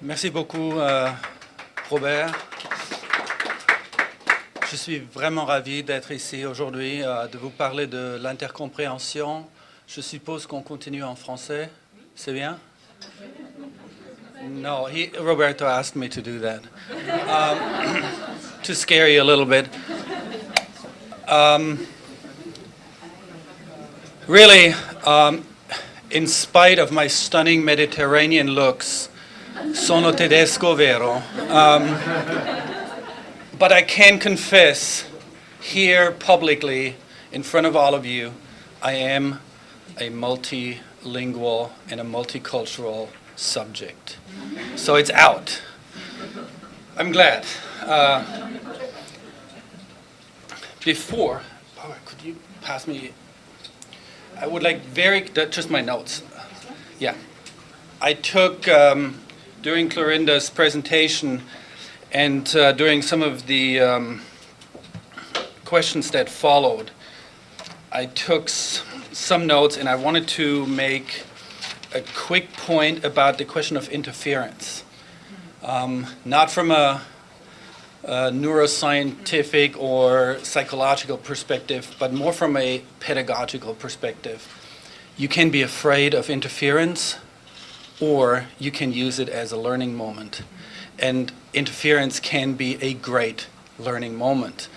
Merci beaucoup, Robert. Je suis vraiment ravi d'être ici aujourd'hui, de vous parler de l'intercompréhension. Je suppose qu'on continue en français. C'est bien? No, Roberto asked me to do that. To scare you a little bit. Really, in spite of my stunning Mediterranean looks, sono tedesco vero. But I can confess here publicly in front of all of you, I am a multilingual and a multicultural subject. So it's out. I'm glad. Before, could you pass me? I would like just my notes. Yeah. I took, during Clorinda's presentation and during some of the questions that followed, I took some notes and I wanted to make a quick point about the question of interference. Not from a neuroscientific or psychological perspective, but more from a pedagogical perspective. You can be afraid of interference, or you can use it as a learning moment. And interference can be a great learning moment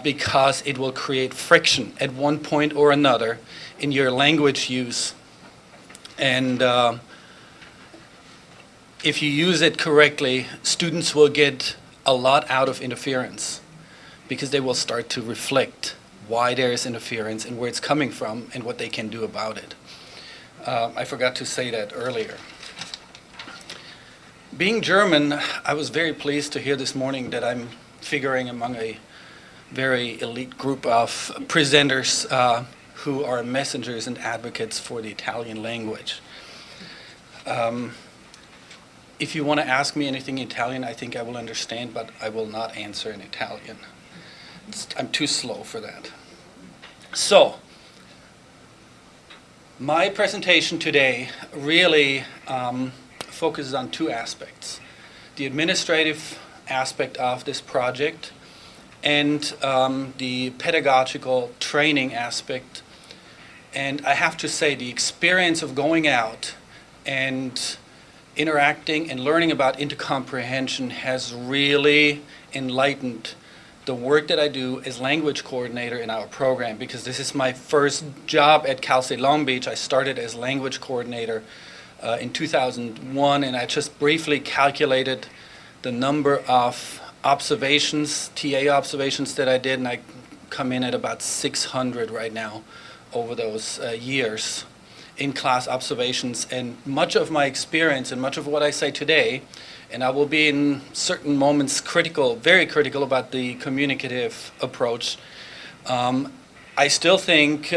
because it will create friction at one point or another in your language use. And if you use it correctly, students will get a lot out of interference because they will start to reflect why there is interference and where it's coming from and what they can do about it. I forgot to say that earlier. Being German, I was very pleased to hear this morning that I'm figuring among a very elite group of presenters who are messengers and advocates for the Italian language. If you want to ask me anything in Italian, I think I will understand, but I will not answer in Italian. I'm too slow for that. So, my presentation today really focuses on two aspects. The administrative aspect of this project and the pedagogical training aspect. And I have to say the experience of going out and interacting and learning about intercomprehension has really enlightened the work that I do as language coordinator in our program, because this is my first job at Cal State Long Beach. I started as language coordinator in 2001, and I just briefly calculated the number of observations, TA observations that I did, and I come in at about 600 right now over those years in class observations. And much of my experience and much of what I say today, and I will be in certain moments critical, very critical about the communicative approach, I still think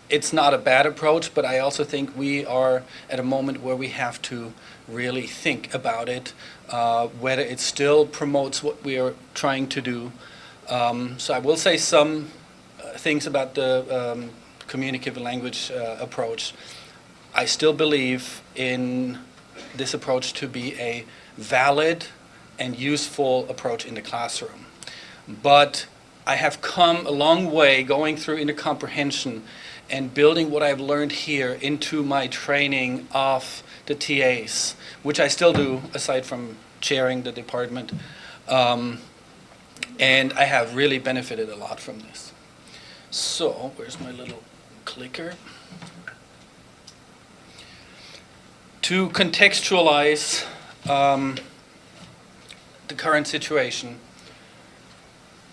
it's not a bad approach, but I also think we are at a moment where we have to really think about it, whether it still promotes what we are trying to do. So I will say some things about the communicative language approach. I still believe in this approach to be a valid and useful approach in the classroom. But I have come a long way going through intercomprehension and building what I've learned here into my training of the TAs, which I still do aside from chairing the department. And I have really benefited a lot from this. So, where's my little clicker? To contextualize the current situation,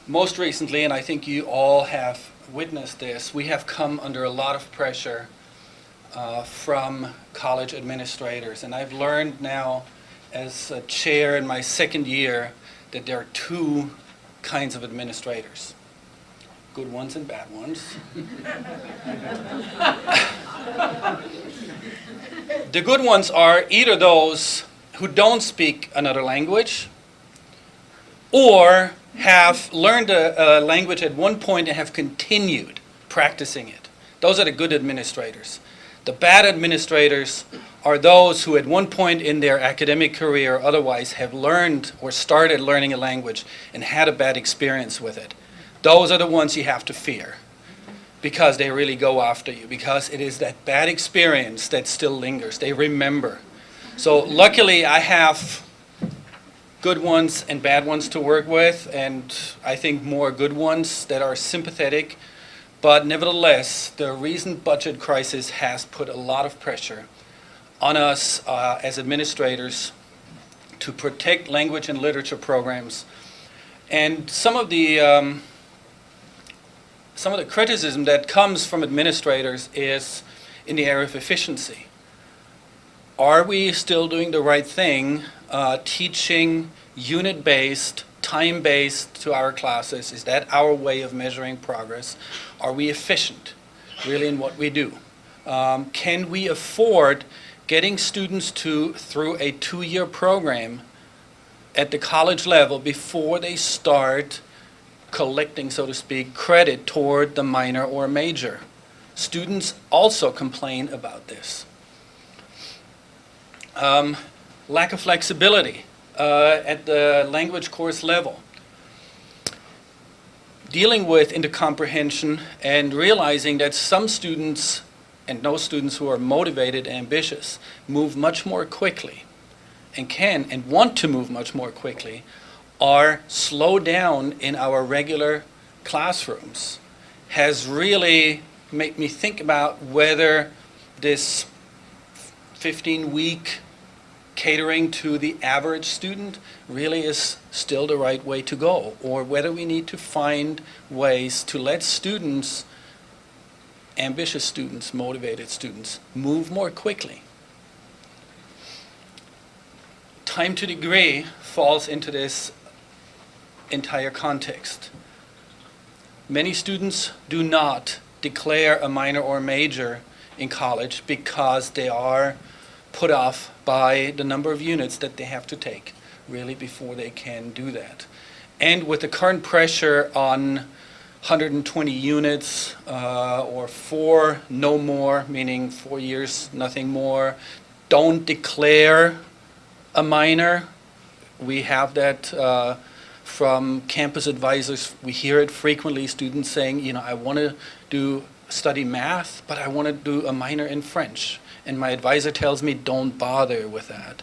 most recently, and I think you all have witnessed this, we have come under a lot of pressure from college administrators. And I've learned now as a chair in my second year that there are two kinds of administrators. Good ones and bad ones. The good ones are either those who don't speak another language or have learned a language at one point and have continued practicing it. Those are the good administrators. The bad administrators are those who at one point in their academic career or otherwise have learned or started learning a language and had a bad experience with it. Those are the ones you have to fear, because they really go after you, because it is that bad experience that still lingers. They remember. So luckily I have good ones and bad ones to work with, and I think more good ones that are sympathetic. But nevertheless, the recent budget crisis has put a lot of pressure on us as administrators to protect language and literature programs. And some of the criticism that comes from administrators is in the area of efficiency. Are we still doing the right thing, teaching unit-based, time-based to our classes? Is that our way of measuring progress? Are we efficient, really, in what we do? Can we afford getting students through a 2-year program at the college level before they start collecting, so to speak, credit toward the minor or major? Students also complain about this. Lack of flexibility at the language course level. Dealing with intercomprehension and realizing that some students, and those students who are motivated and ambitious, move much more quickly and can and want to move much more quickly, are slowed down in our regular classrooms, has really made me think about whether this 15-week catering to the average student really is still the right way to go, or whether we need to find ways to let students, ambitious students, motivated students, move more quickly. Time to degree falls into this entire context. Many students do not declare a minor or major in college because they are put off by the number of units that they have to take, really, before they can do that. And with the current pressure on 120 units or 4, no more, meaning 4 years, nothing more, don't declare a minor. We have that from campus advisors. We hear it frequently, students saying, you know, I want to study math, but I want to do a minor in French. And my advisor tells me, don't bother with that.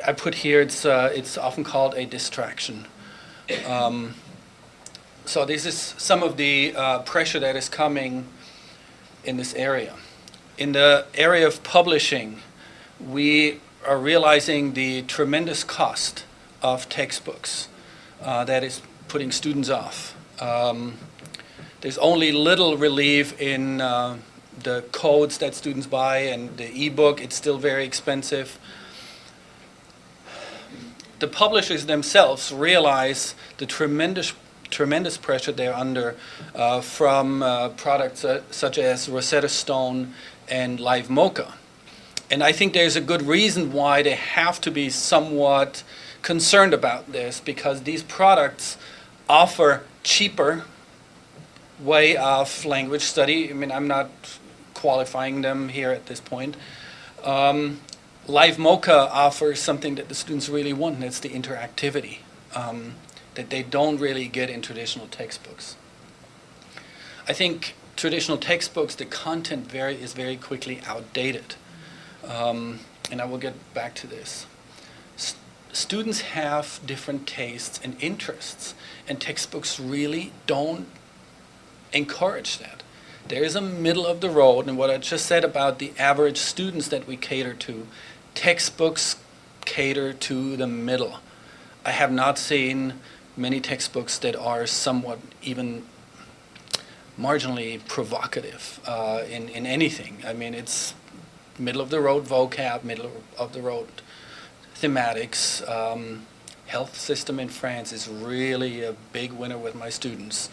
I put here, it's often called a distraction. So this is some of the pressure that is coming in this area. In the area of publishing, we are realizing the tremendous cost of textbooks that is putting students off. There's only little relief in the codes that students buy and the ebook. It's still very expensive. The publishers themselves realize the tremendous pressure they're under from products such as Rosetta Stone and Live Mocha. And I think there's a good reason why they have to be somewhat concerned about this, because these products offer cheaper way of language study. I mean, I'm not qualifying them here at this point. Live Mocha offers something that the students really want, and it's the interactivity that they don't really get in traditional textbooks. I think traditional textbooks, the content is very quickly outdated. And I will get back to this. Students have different tastes and interests, and textbooks really don't encourage that. There is a middle of the road, and what I just said about the average students that we cater to, textbooks cater to the middle. I have not seen many textbooks that are somewhat even marginally provocative in anything. I mean, it's middle of the road vocab, middle of the road thematics. Health system in France is really a big winner with my students.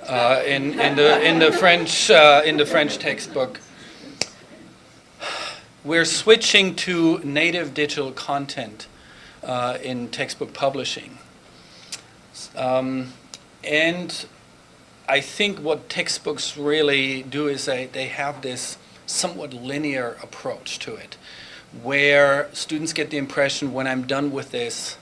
In the French textbook, we're switching to native digital content in textbook publishing, and I think what textbooks really do is they have this somewhat linear approach to it, where students get the impression when I'm done with this,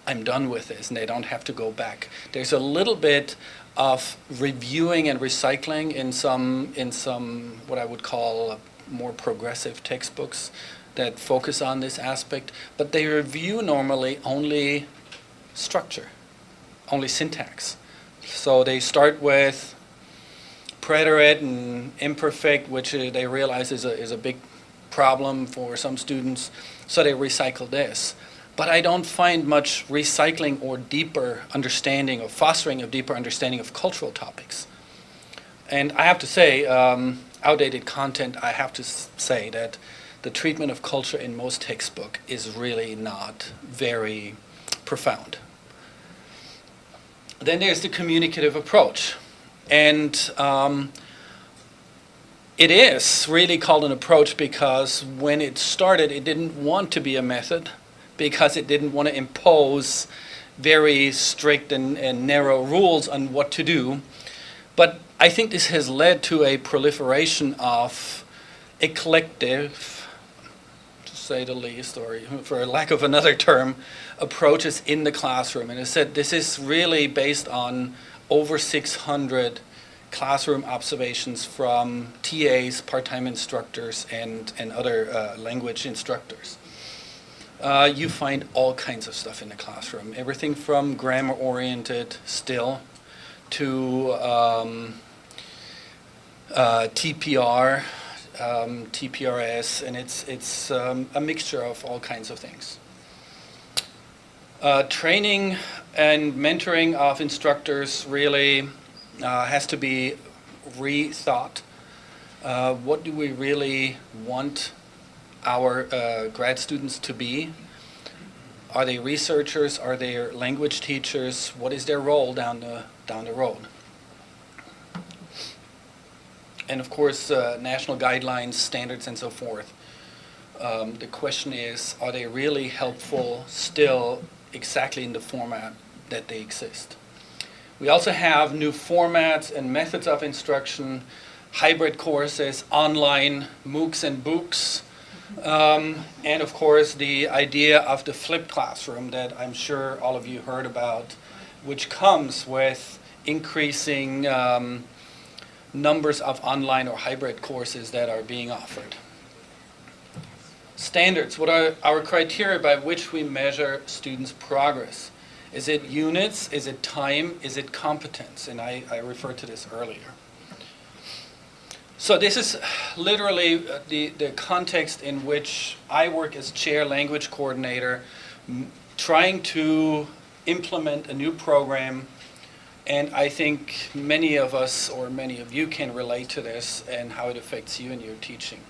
I'm done with this, and they don't have to go back. There's a little bit of reviewing and recycling in some what I would call more progressive textbooks that focus on this aspect, but they review normally only structure, only syntax. So they start with preterite and imperfect, which they realize is a big problem for some students, so they recycle this. But I don't find much recycling or deeper understanding or fostering of deeper understanding of cultural topics. And I have to say, outdated content, I have to say that the treatment of culture in most textbook is really not very profound. Then there's the communicative approach. And it is really called an approach because when it started, it didn't want to be a method because it didn't want to impose very strict and narrow rules on what to do. But I think this has led to a proliferation of eclectic, to say the least, or for lack of another term, approaches in the classroom. And I said this is really based on over 600 classroom observations from TAs, part-time instructors, and other language instructors. You find all kinds of stuff in the classroom, everything from grammar-oriented still to TPR, TPRS, and it's a mixture of all kinds of things. Training and mentoring of instructors really has to be rethought. What do we really want our grad students to be? Are they researchers? Are they language teachers? What is their role down the road? And of course, national guidelines, standards, and so forth. The question is, are they really helpful still exactly in the format that they exist? We also have new formats and methods of instruction, hybrid courses, online MOOCs and books, and of course the idea of the flipped classroom that I'm sure all of you heard about, which comes with increasing numbers of online or hybrid courses that are being offered. Standards, what are our criteria by which we measure students' progress? Is it units? Is it time? Is it competence? And I referred to this earlier. So this is literally the context in which I work as chair language coordinator, trying to implement a new program. And I think many of us or many of you can relate to this and how it affects you in your teaching.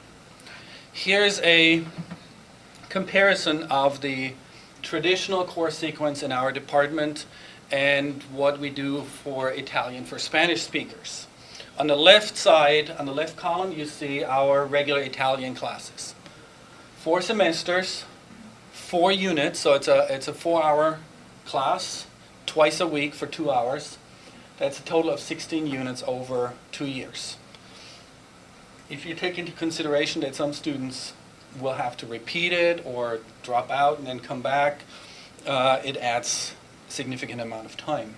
Here's a comparison of the traditional course sequence in our department and what we do for Italian for Spanish speakers. On the left side, on the left column, you see our regular Italian classes. 4 semesters, 4 units, so it's a 4-hour class, twice a week for 2 hours. That's a total of 16 units over 2 years. If you take into consideration that some students will have to repeat it or drop out and then come back, it adds a significant amount of time.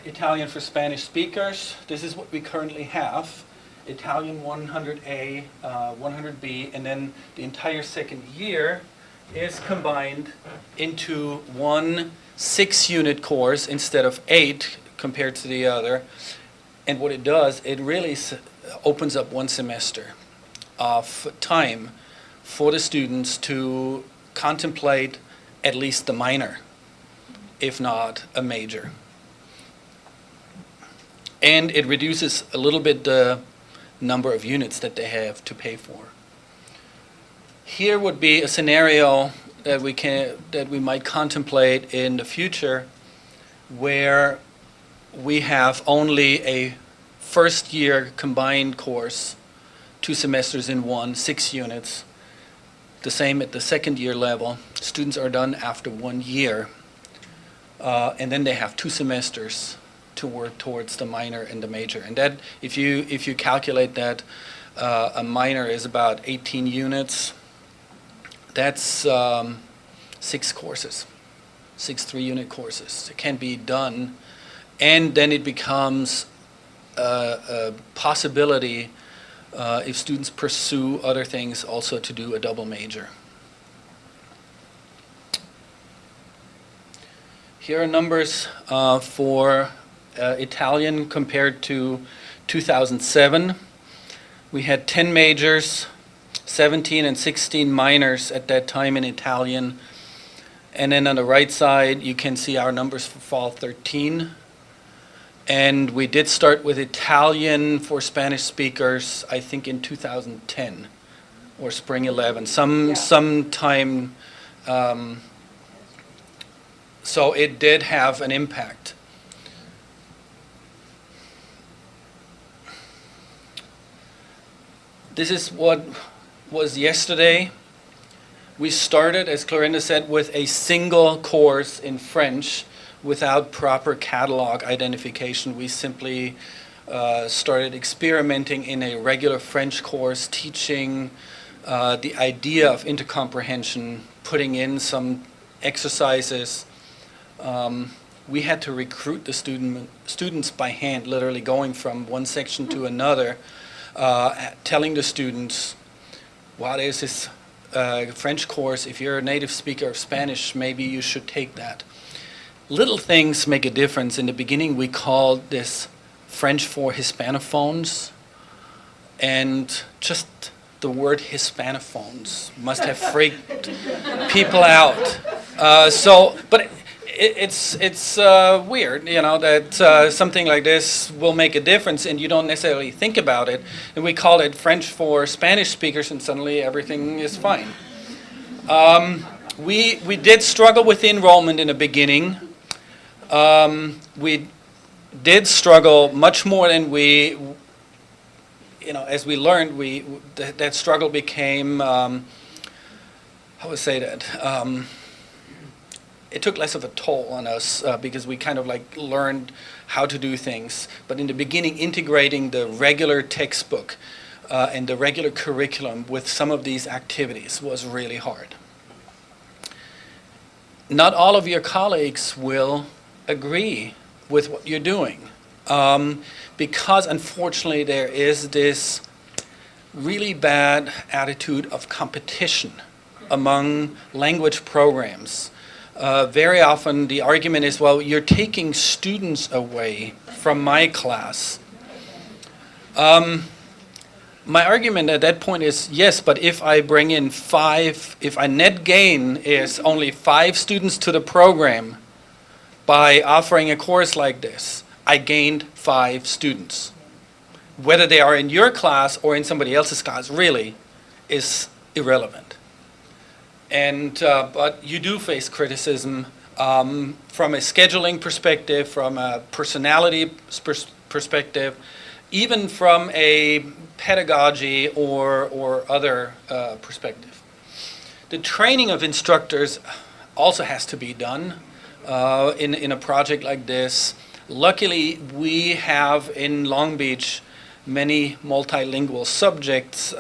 Italian for Spanish speakers, this is what we currently have. Italian 100A, 100B, and then the entire second year is combined into one 6-unit course instead of 8 compared to the other. And what it does, it really opens up one semester of time for the students to contemplate at least the minor, if not a major. And it reduces a little bit the number of units that they have to pay for. Here would be a scenario that we might contemplate in the future where we have only a first year combined course, 2 semesters in one, 6 units. The same at the second year level. Students are done after 1 year, and then they have 2 semesters to work towards the minor and the major. And that, if you calculate that, a minor is about 18 units, That's 6 courses, 6 3-unit courses. It can be done, and then it becomes a possibility if students pursue other things also to do a double major. Here are numbers for Italian compared to 2007. We had 10 majors, 17 and 16 minors at that time in Italian. And then on the right side, you can see our numbers for fall 13. And we did start with Italian for Spanish speakers, I think in 2010 or spring 11, sometime. So it did have an impact. This is what was yesterday. We started, as Clorinda said, with a single course in French without proper catalog identification. We simply started experimenting in a regular French course, teaching the idea of intercomprehension, putting in some exercises. We had to recruit the students by hand, literally going from one section to another, telling the students, wow, there's this French course. If you're a native speaker of Spanish, maybe you should take that. Little things make a difference. In the beginning, we called this French for Hispanophones, and just the word Hispanophones must have freaked people out. But it's weird, you know, that something like this will make a difference and you don't necessarily think about it. And we call it French for Spanish speakers, and suddenly everything is fine. We did struggle with enrollment in the beginning. We did struggle much more than we, you know, as we learned, that struggle became, how would I say that? It took less of a toll on us because we kind of like learned how to do things. But in the beginning, integrating the regular textbook and the regular curriculum with some of these activities was really hard. Not all of your colleagues will agree with what you're doing because unfortunately there is this really bad attitude of competition among language programs. Very often the argument is, well, you're taking students away from my class. My argument at that point is, yes, but if I bring in 5, if I net gain is only 5 students to the program by offering a course like this, I gained 5 students. Whether they are in your class or in somebody else's class really is irrelevant. And but you do face criticism from a scheduling perspective, from a personality perspective, even from a pedagogy or other perspective. The training of instructors also has to be done in a project like this. Luckily, we have in Long Beach many multilingual subjects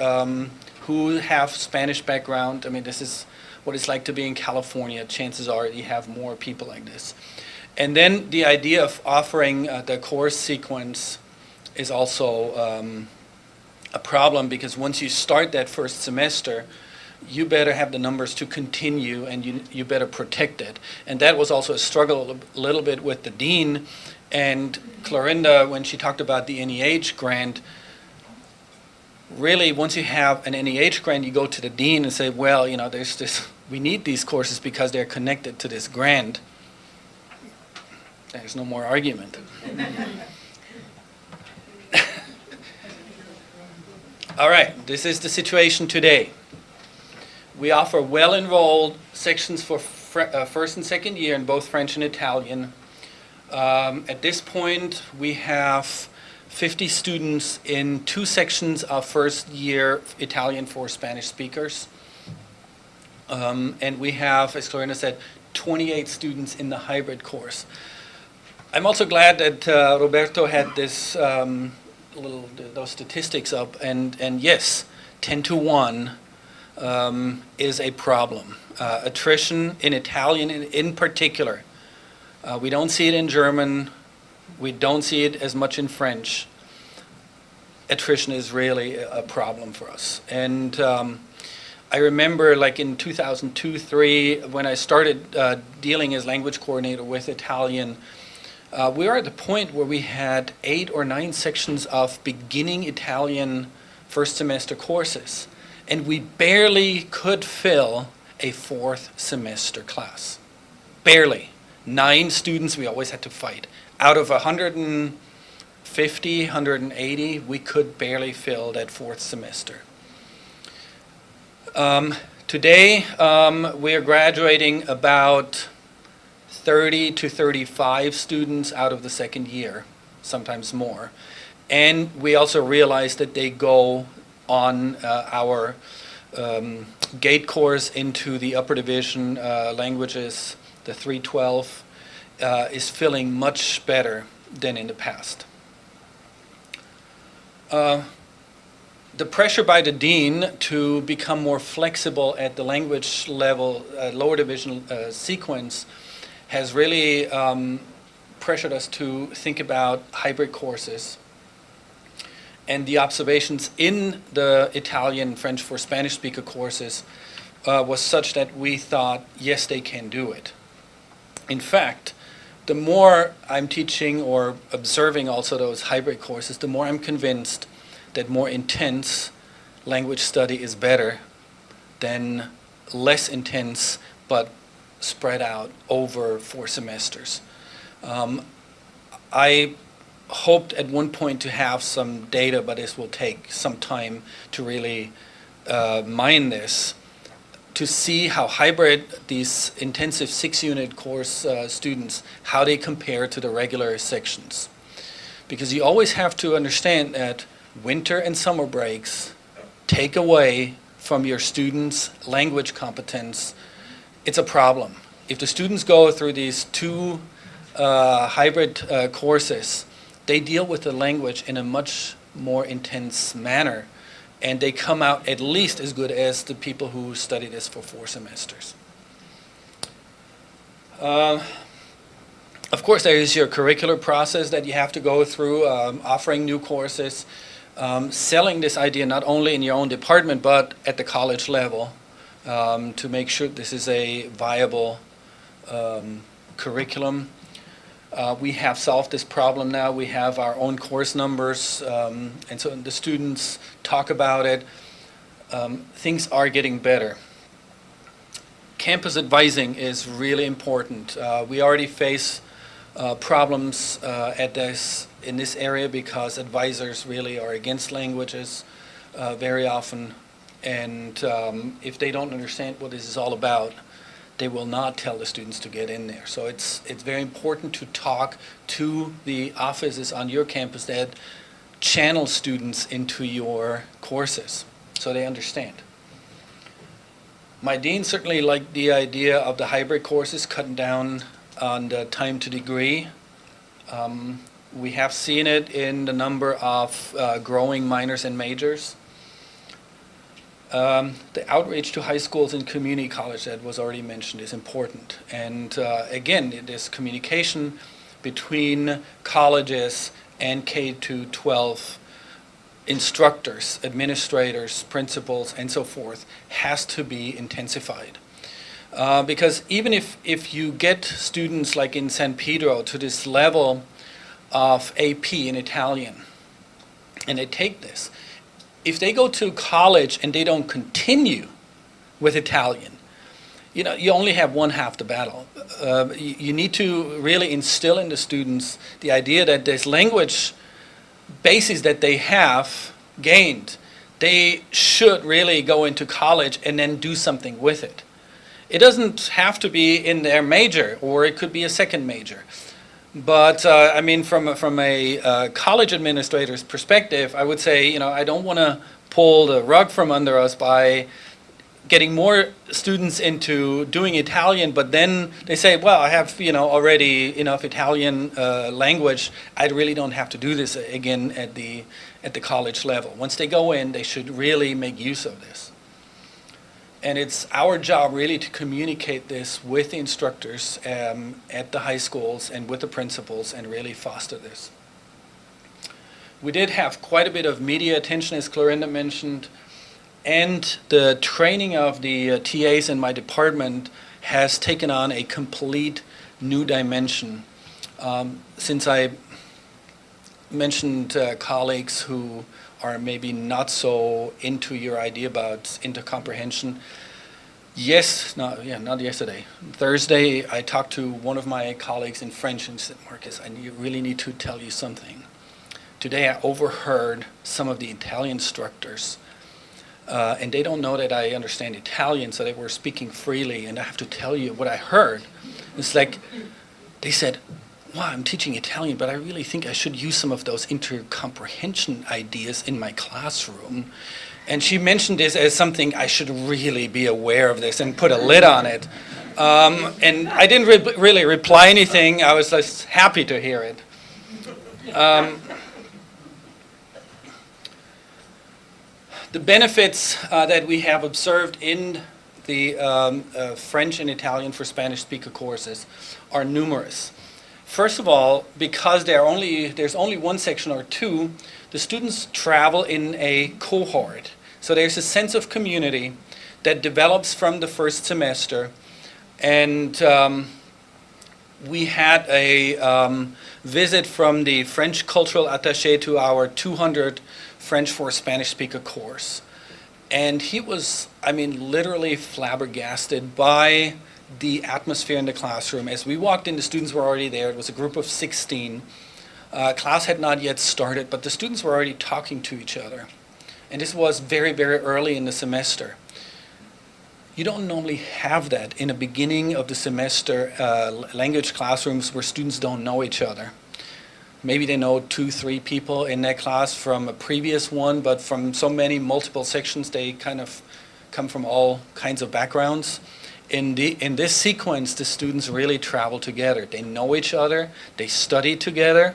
who have Spanish background. I mean, this is what it's like to be in California. Chances are you have more people like this. And then the idea of offering the course sequence is also a problem, because once you start that first semester, you better have the numbers to continue, and you better protect it. And that was also a struggle a little bit with the dean. And Clorinda, when she talked about the NEH grant, really, once you have an NEH grant, you go to the dean and say, well, you know, there's this, we need these courses because they're connected to this grant. There's no more argument. All right, this is the situation today. We offer well-enrolled sections for first and second year in both French and Italian. At this point, we have 50 students in 2 sections of first year Italian for Spanish speakers. And we have, as Clorinda said, 28 students in the hybrid course. I'm also glad that Roberto had this those statistics up, and yes, 10 to 1, is a problem. Attrition in Italian in particular. We don't see it in German. We don't see it as much in French. Attrition is really a problem for us. And I remember like in 2002-03, when I started dealing as language coordinator with Italian, we were at the point where we had 8 or 9 sections of beginning Italian first semester courses, and we barely could fill a 4th semester class. Barely. 9 students we always had to fight. Out of 150, 180, we could barely fill that 4th semester. Today, we are graduating about 30 to 35 students out of the 2nd year, sometimes more. And we also realize that they go on our GATE course into the upper division languages. The 312 is filling much better than in the past. The pressure by the dean to become more flexible at the language level, lower division sequence, has really pressured us to think about hybrid courses. And the observations in the Italian, French for Spanish speaker courses was such that we thought, yes, they can do it. In fact, the more I'm teaching or observing also those hybrid courses, the more I'm convinced that more intense language study is better than less intense but spread out over 4 semesters. I hoped at one point to have some data, but this will take some time to really mine this, to see how hybrid these intensive 6-unit course students, how they compare to the regular sections. Because you always have to understand that winter and summer breaks take away from your students' language competence. It's a problem. If the students go through these 2 hybrid courses, they deal with the language in a much more intense manner, and they come out at least as good as the people who study this for 4 semesters. Of course, there is your curricular process that you have to go through, offering new courses, selling this idea not only in your own department but at the college level, to make sure this is a viable curriculum. We have solved this problem now. We have our own course numbers, and so the students talk about it. Things are getting better. Campus advising is really important. We already face problems in this area because advisors really are against languages very often, and if they don't understand what this is all about, they will not tell the students to get in there. So it's very important to talk to the offices on your campus that channel students into your courses so they understand. My dean certainly liked the idea of the hybrid courses, cutting down on the time to degree. We have seen it in the number of growing minors and majors. The outreach to high schools and community college that was already mentioned is important. And again, this communication between colleges and K-12 instructors, administrators, principals, and so forth has to be intensified. Because even if you get students like in San Pedro to this level of AP in Italian, and they take this, if they go to college and they don't continue with Italian, you know, you only have one half the battle. You need to really instill in the students the idea that this language basis that they have gained, they should really go into college and then do something with it. It doesn't have to be in their major, or it could be a second major. But I mean, from a college administrator's perspective, I would say, you know, I don't want to pull the rug from under us by getting more students into doing Italian, but then they say, well, I have, you know, already enough Italian language. I really don't have to do this again at the college level. Once they go in, they should really make use of this. And it's our job really to communicate this with the instructors at the high schools and with the principals and really foster this. We did have quite a bit of media attention, as Clorinda mentioned, and the training of the TAs in my department has taken on a complete new dimension. Since I mentioned colleagues who are maybe not so into your idea about intercomprehension. Not yesterday. Thursday, I talked to one of my colleagues in French and said, Markus, I really need to tell you something. Today I overheard some of the Italian instructors, and they don't know that I understand Italian, so they were speaking freely, and I have to tell you what I heard. It's like, they said, wow, I'm teaching Italian, but I really think I should use some of those intercomprehension ideas in my classroom. And she mentioned this as something I should really be aware of this and put a lid on it. And I didn't really reply anything. I was just happy to hear it. The benefits that we have observed in the French and Italian for Spanish speaker courses are numerous. First of all, because there's only one section or two, the students travel in a cohort. So there's a sense of community that develops from the first semester. And we had a visit from the French cultural attaché to our 200 French for Spanish speaker course. And he was, literally flabbergasted by the atmosphere in the classroom. As we walked in, the students were already there. It was a group of 16. Class had not yet started, but the students were already talking to each other. And this was very, very early in the semester. You don't normally have that in the beginning of the semester, language classrooms where students don't know each other. Maybe they know 2-3 people in that class from a previous one, but from so many multiple sections, they kind of come from all kinds of backgrounds. In this sequence, the students really travel together. They know each other, they study together,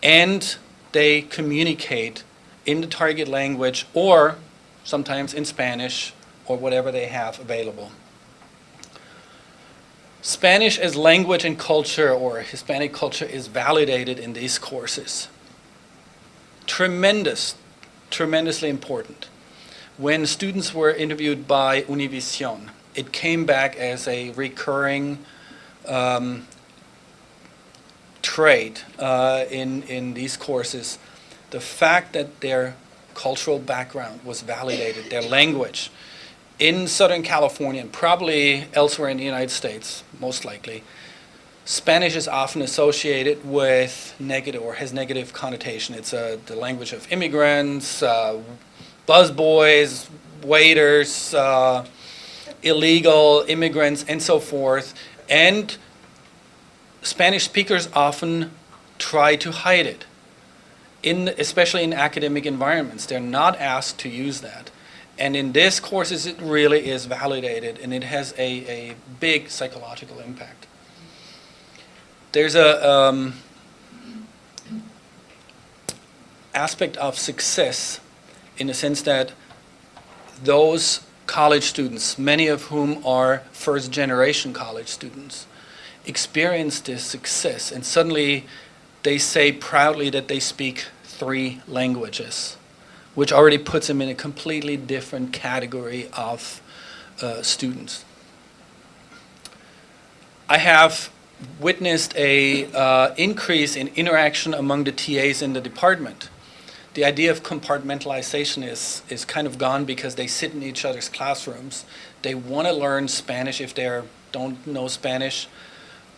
and they communicate in the target language or sometimes in Spanish or whatever they have available. Spanish as language and culture, or Hispanic culture, is validated in these courses. Tremendously important. When students were interviewed by Univision, it came back as a recurring trait in these courses. The fact that their cultural background was validated, their language. In Southern California, and probably elsewhere in the United States, most likely, Spanish is often associated with negative or has negative connotation. It's the language of immigrants, busboys, waiters, illegal immigrants, and so forth. And Spanish speakers often try to hide it, especially in academic environments. They're not asked to use that. And in this courses, it really is validated, and it has a big psychological impact. There's a aspect of success in the sense that those college students, many of whom are first-generation college students, experience this success, and suddenly they say proudly that they speak 3 languages, which already puts them in a completely different category of students. I have witnessed a increase in interaction among the TAs in the department. The idea of compartmentalization is kind of gone because they sit in each other's classrooms. They want to learn Spanish if they don't know Spanish,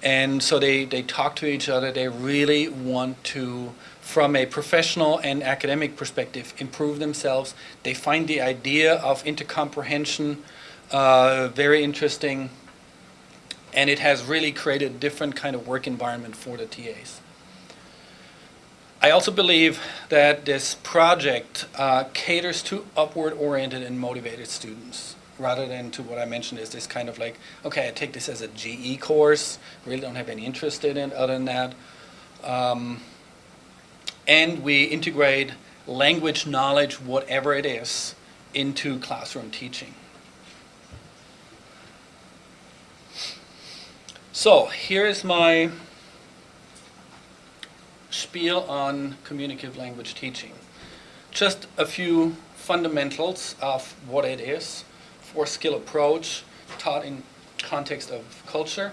and so they talk to each other. They really want to, from a professional and academic perspective, improve themselves. They find the idea of intercomprehension very interesting, and it has really created a different kind of work environment for the TAs. I also believe that this project caters to upward-oriented and motivated students, rather than to what I mentioned is this kind of like, okay, I take this as a GE course, really don't have any interest in it other than that. And we integrate language knowledge, whatever it is, into classroom teaching. So here's my spiel on communicative language teaching. Just a few fundamentals of what it is. 4-skill approach taught in context of culture.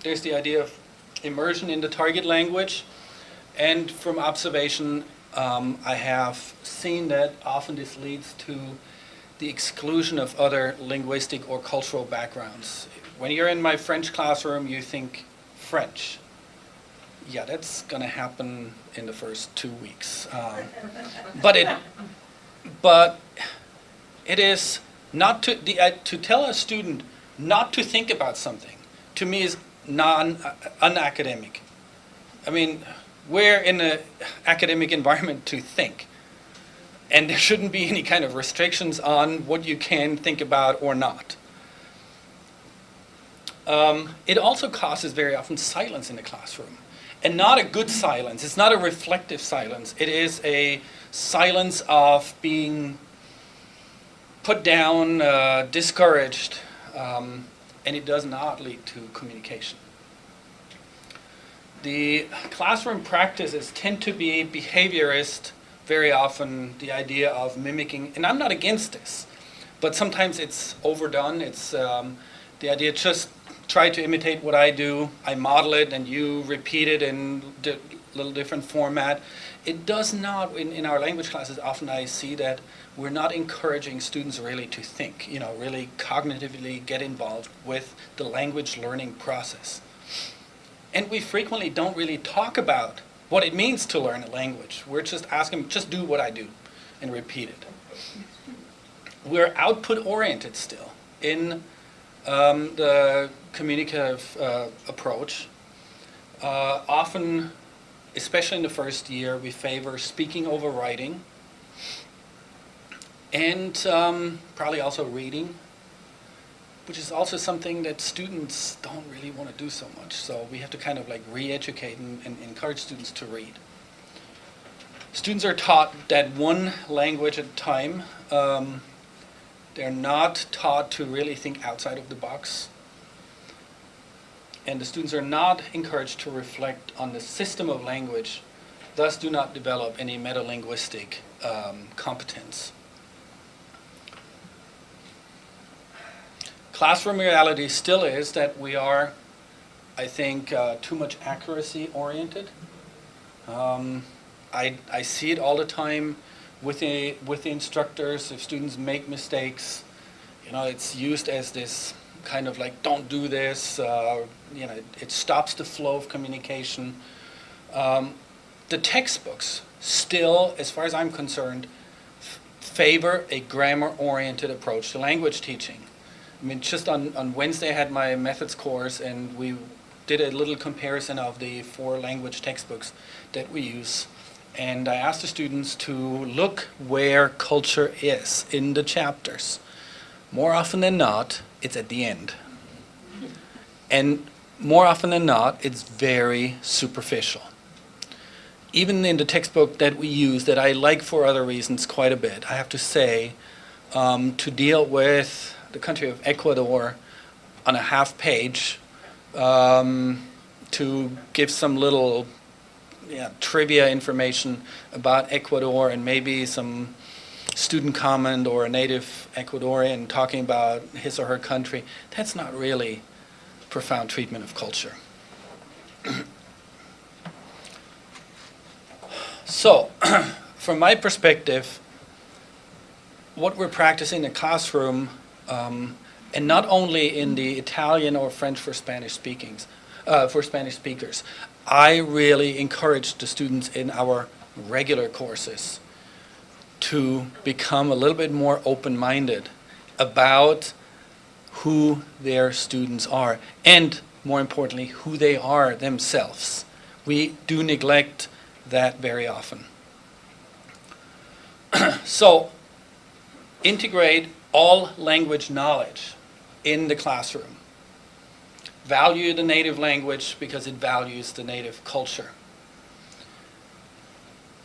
There's the idea of immersion in the target language. And from observation, I have seen that often this leads to the exclusion of other linguistic or cultural backgrounds. When you're in my French classroom, you think French. Yeah, that's going to happen in the first 2 weeks. But it is not to tell a student not to think about something, to me is unacademic. I mean, we're in an academic environment to think. And there shouldn't be any kind of restrictions on what you can think about or not. It also causes very often silence in the classroom. And not a good silence. It's not a reflective silence. It is a silence of being put down, discouraged, and it does not lead to communication. The classroom practices tend to be behaviorist, very often the idea of mimicking, and I'm not against this, but sometimes it's overdone. It's the idea just try to imitate what I do, I model it, and you repeat it in a little different format. It does not, in our language classes, often I see that we're not encouraging students really to think, really cognitively get involved with the language learning process. And we frequently don't really talk about what it means to learn a language. We're just asking, just do what I do and repeat it. We're output oriented still in the communicative approach. Often, especially in the first year, we favor speaking over writing and probably also reading, which is also something that students don't really want to do so much. So we have to kind of like re-educate and encourage students to read. Students are taught that one language at a time. They're not taught to really think outside of the box. And the students are not encouraged to reflect on the system of language, thus do not develop any metalinguistic competence. Classroom reality still is that we are, I think, too much accuracy oriented. I see it all the time with the instructors. If students make mistakes, it's used as this kind of like, don't do this, it stops the flow of communication. The textbooks still, as far as I'm concerned, favor a grammar-oriented approach to language teaching. I mean, just on Wednesday I had my methods course and we did a little comparison of the 4 language textbooks that we use. And I asked the students to look where culture is in the chapters. More often than not, it's at the end. And more often than not, it's very superficial. Even in the textbook that we use, that I like for other reasons quite a bit, I have to say, to deal with the country of Ecuador on a half page, to give some little trivia information about Ecuador and maybe some student comment or a native Ecuadorian talking about his or her country, that's not really profound treatment of culture. So, from my perspective, what we're practicing in the classroom, and not only in the Italian or French for Spanish speakers, I really encourage the students in our regular courses to become a little bit more open-minded about who their students are, and more importantly, who they are themselves. We do neglect that very often. So, integrate all language knowledge in the classroom. Value the native language because it values the native culture.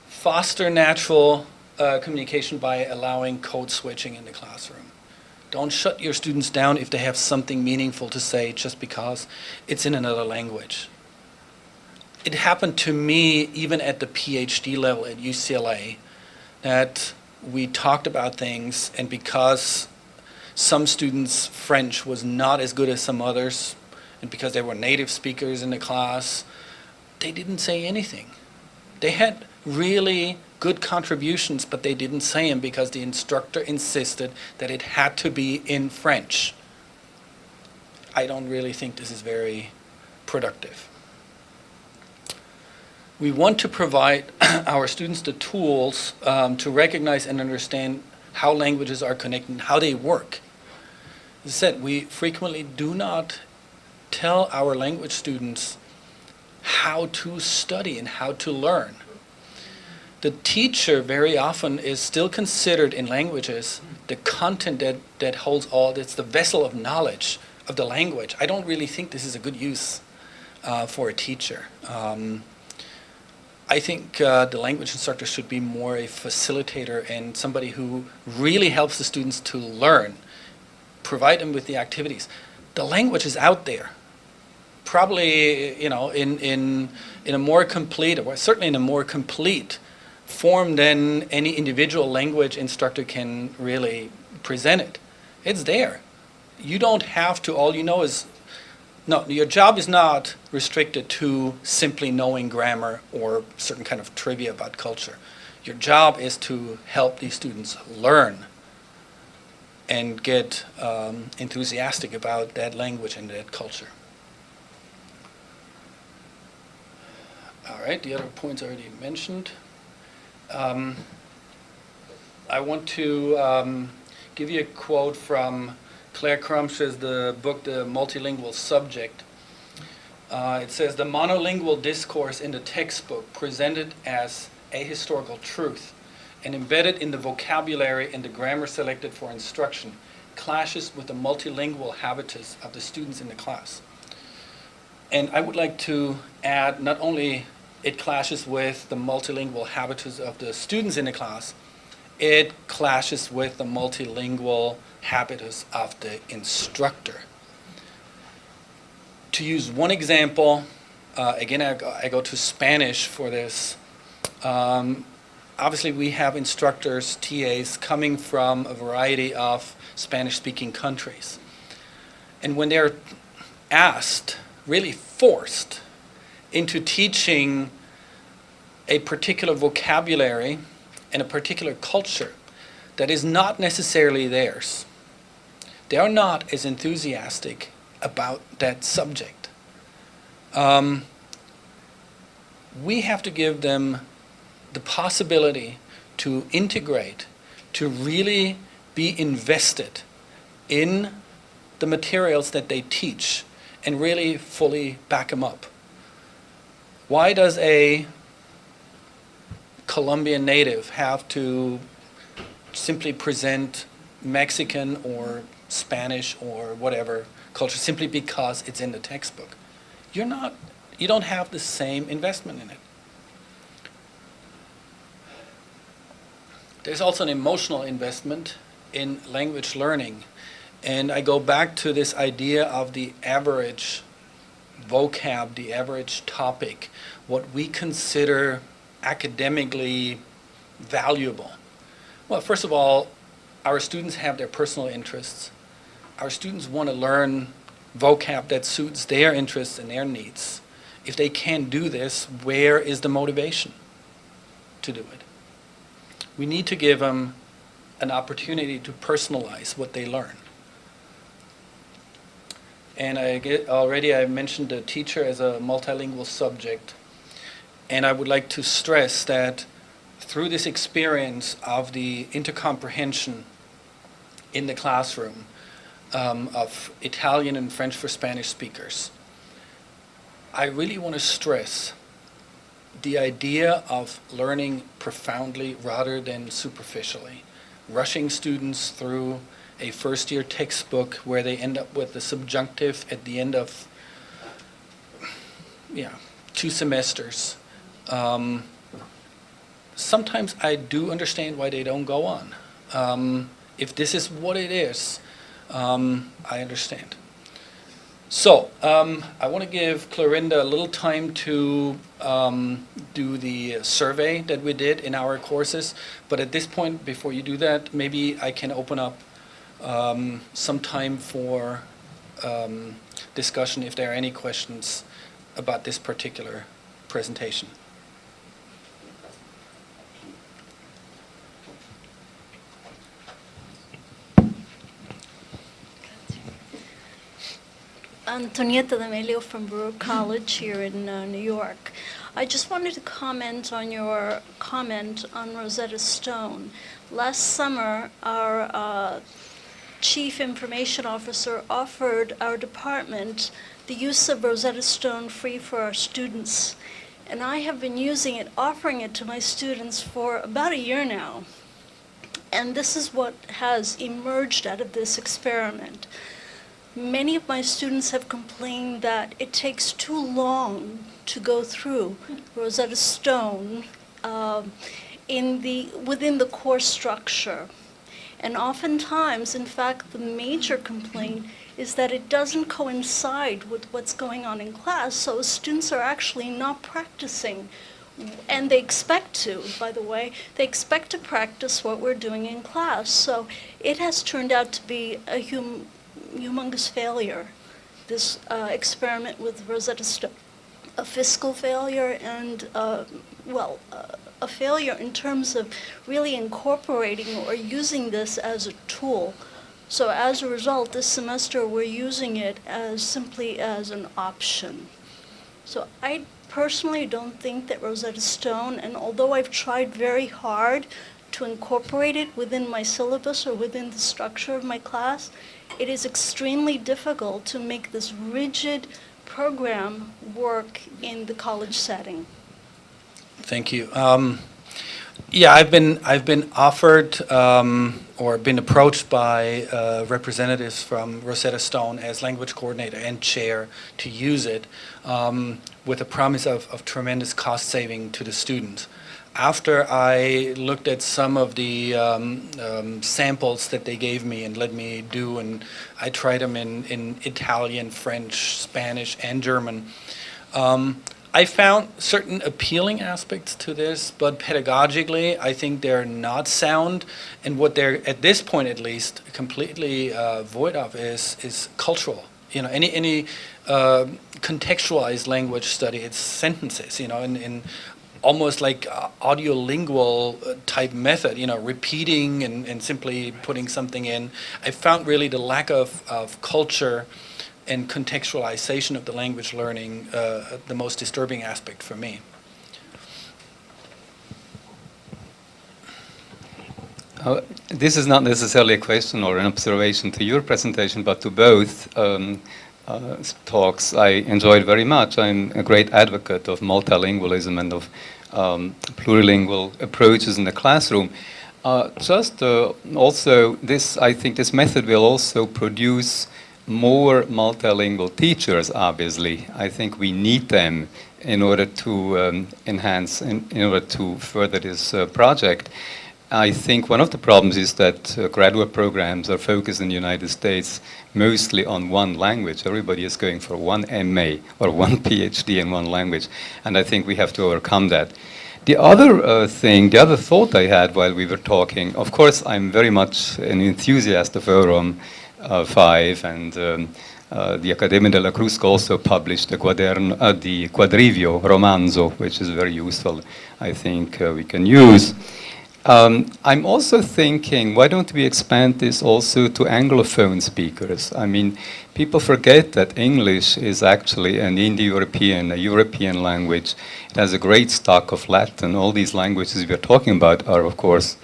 Foster natural communication by allowing code switching in the classroom. Don't shut your students down if they have something meaningful to say just because it's in another language. It happened to me even at the PhD level at UCLA that we talked about things, and because some students' French was not as good as some others, and because they were native speakers in the class, they didn't say anything. They had really good contributions, but they didn't say them because the instructor insisted that it had to be in French. I don't really think this is very productive. We want to provide our students the tools to recognize and understand how languages are connected, how they work. As I said, we frequently do not tell our language students how to study and how to learn. The teacher very often is still considered in languages the content that holds all, it's the vessel of knowledge of the language. I don't really think this is a good use for a teacher. I think the language instructor should be more a facilitator and somebody who really helps the students to learn, provide them with the activities. The language is out there. Probably, you know, in a more complete, or certainly in a more complete form than any individual language instructor can really present it. It's there. You don't have to, all you know is, no, your job is not restricted to simply knowing grammar or certain kind of trivia about culture. Your job is to help these students learn and get enthusiastic about that language and that culture. All right, the other points I already mentioned. I want to give you a quote from Claire Crumpsh's the book, The Multilingual Subject. It says, "The monolingual discourse in the textbook presented as ahistorical truth and embedded in the vocabulary and the grammar selected for instruction clashes with the multilingual habitus of the students in the class." And I would like to add, not only it clashes with the multilingual habitus of the students in the class, it clashes with the multilingual habitus of the instructor. To use one example, again, I go to Spanish for this. Obviously, we have instructors, TAs, coming from a variety of Spanish-speaking countries. And when they're asked, really forced, into teaching a particular vocabulary and a particular culture that is not necessarily theirs, they are not as enthusiastic about that subject. We have to give them the possibility to integrate, to really be invested in the materials that they teach and really fully back them up. Why does a Colombian native have to simply present Mexican or Spanish or whatever culture simply because it's in the textbook? You don't have the same investment in it. There's also an emotional investment in language learning. And I go back to this idea of the average vocab, the average topic, what we consider academically valuable. Well, first of all, our students have their personal interests. Our students want to learn vocab that suits their interests and their needs. If they can't do this, where is the motivation to do it? We need to give them an opportunity to personalize what they learn. And I mentioned the teacher as a multilingual subject. And I would like to stress that through this experience of the intercomprehension in the classroom of Italian and French for Spanish speakers, I really want to stress the idea of learning profoundly rather than superficially. Rushing students through a first-year textbook where they end up with the subjunctive at the end of 2 semesters. Sometimes I do understand why they don't go on. If this is what it is, I understand. So, I want to give Clorinda a little time to do the survey that we did in our courses. But at this point, before you do that, maybe I can open up some time for discussion if there are any questions about this particular presentation. Antonietta D'Amelio from Brewer College here in New York. I just wanted to comment on your comment on Rosetta Stone. Last summer, our Chief Information Officer offered our department the use of Rosetta Stone free for our students. And I have been using it, offering it to my students for about a year now. And this is what has emerged out of this experiment. Many of my students have complained that it takes too long to go through Rosetta Stone within the course structure. And oftentimes, in fact, the major complaint is that it doesn't coincide with what's going on in class, so students are actually not practicing. And they expect to, by the way, they expect to practice what we're doing in class. So it has turned out to be a humongous failure, this experiment with Rosetta Stone. A fiscal failure and, a failure in terms of really incorporating or using this as a tool. So as a result, this semester we're using it as simply as an option. So I personally don't think that Rosetta Stone, and although I've tried very hard to incorporate it within my syllabus or within the structure of my class, it is extremely difficult to make this rigid program work in the college setting. Thank you. Yeah, I've been offered or been approached by representatives from Rosetta Stone as language coordinator and chair to use it with a promise of tremendous cost saving to the students. After I looked at some of the samples that they gave me and let me do, and I tried them in Italian, French, Spanish, and German, I found certain appealing aspects to this, but pedagogically, I think they're not sound. And what they're, at this point at least, completely void of is cultural. You know, any contextualized language study, it's sentences, you know, in almost like audiolingual type method, you know, repeating and simply putting something in. I found really the lack of culture and contextualization of the language learning the most disturbing aspect for me. This is not necessarily a question or an observation to your presentation, but to both talks I enjoyed very much. I'm a great advocate of multilingualism and of plurilingual approaches in the classroom. Also, I think this method will also produce more multilingual teachers, obviously. I think we need them in order to enhance, in order to further this project. I think one of the problems is that graduate programs are focused in the United States mostly on one language. Everybody is going for one MA or one PhD in one language, and I think we have to overcome that. The other the other thought I had while we were talking, of course I'm very much an enthusiast of Eurom 5, and the Accademia della Crusca also published the Quadrivio Romanzo, which is very useful, I think we can use. I'm also thinking, why don't we expand this also to Anglophone speakers? I mean, people forget that English is actually an Indo-European, a European language. It has a great stock of Latin. All these languages we're talking about are, of course,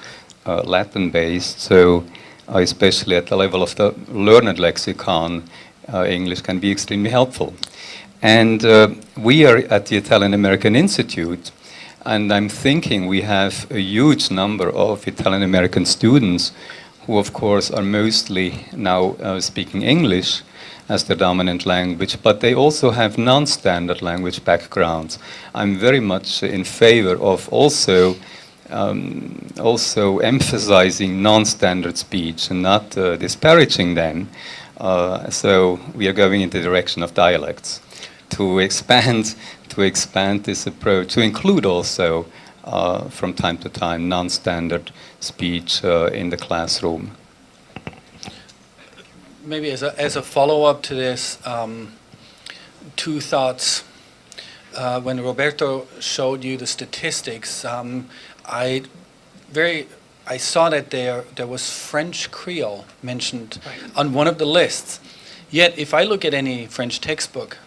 Latin-based. So especially at the level of the learned lexicon, English can be extremely helpful. And we are at the Italian American Institute, and I'm thinking we have a huge number of Italian American students who, of course, are mostly now speaking English as their dominant language, but they also have non-standard language backgrounds. I'm very much in favor of also also emphasizing non-standard speech and not disparaging them. So we are going in the direction of dialects to expand this approach, to include also from time to time non-standard speech in the classroom. Maybe as a follow-up to this, two thoughts. When Roberto showed you the statistics, I saw that there was French Creole mentioned on one of the lists. Yet, if I look at any French textbook,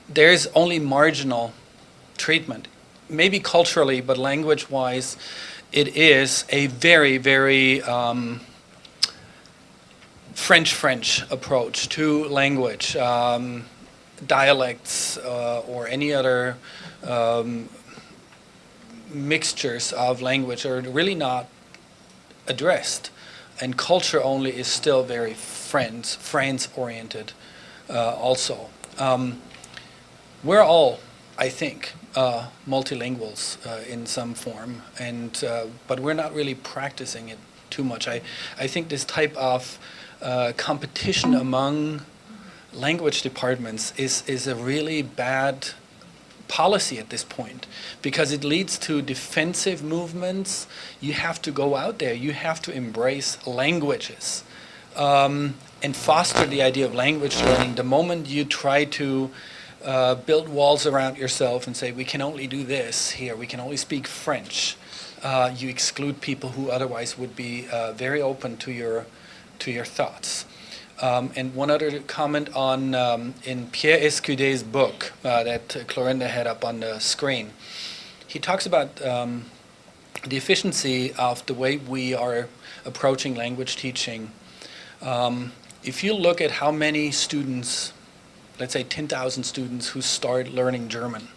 there's only marginal treatment. Maybe culturally, but language-wise, it is a very, very French approach to language. Dialects or any other mixtures of language are really not addressed, and culture only is still very France-oriented also. We're all, I think, multilinguals in some form, and but we're not really practicing it too much. I think this type of competition among language departments is a really bad policy at this point, because it leads to defensive movements. You have to go out there, you have to embrace languages and foster the idea of language learning. The moment you try to build walls around yourself and say, we can only do this here, we can only speak French, you exclude people who otherwise would be very open to your thoughts. And one other comment on in Pierre Escudet's book that Clorinda had up on the screen. He talks about the efficiency of the way we are approaching language teaching. If you look at how many students, let's say 10,000 students who start learning German,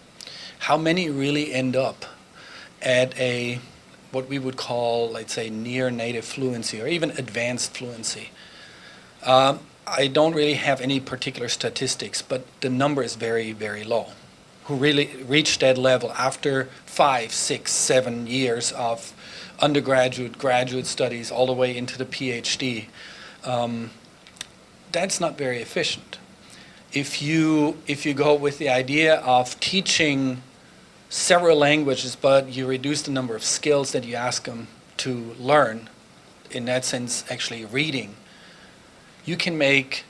how many really end up at what we would call, let's say, near native fluency or even advanced fluency. I don't really have any particular statistics, but the number is very, very low, who really reach that level after 5, 6, 7 years of undergraduate, graduate studies, all the way into the PhD. That's not very efficient. If you go with the idea of teaching several languages, but you reduce the number of skills that you ask them to learn, in that sense, actually reading, you can make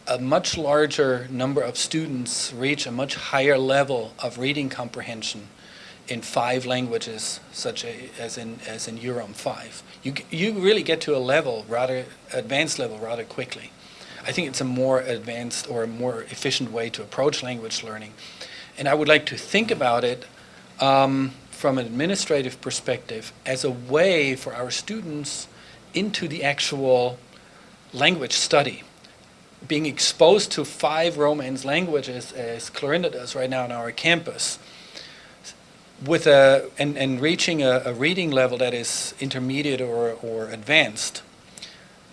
a much larger number of students reach a much higher level of reading comprehension in 5 languages, such as in EUROM 5. You really get to a level, rather advanced level, rather quickly. I think it's a more advanced or a more efficient way to approach language learning. And I would like to think about it from an administrative perspective as a way for our students into the actual language study. Being exposed to 5 Romance languages, as Clorinda does right now on our campus, with and reaching a reading level that is intermediate or advanced.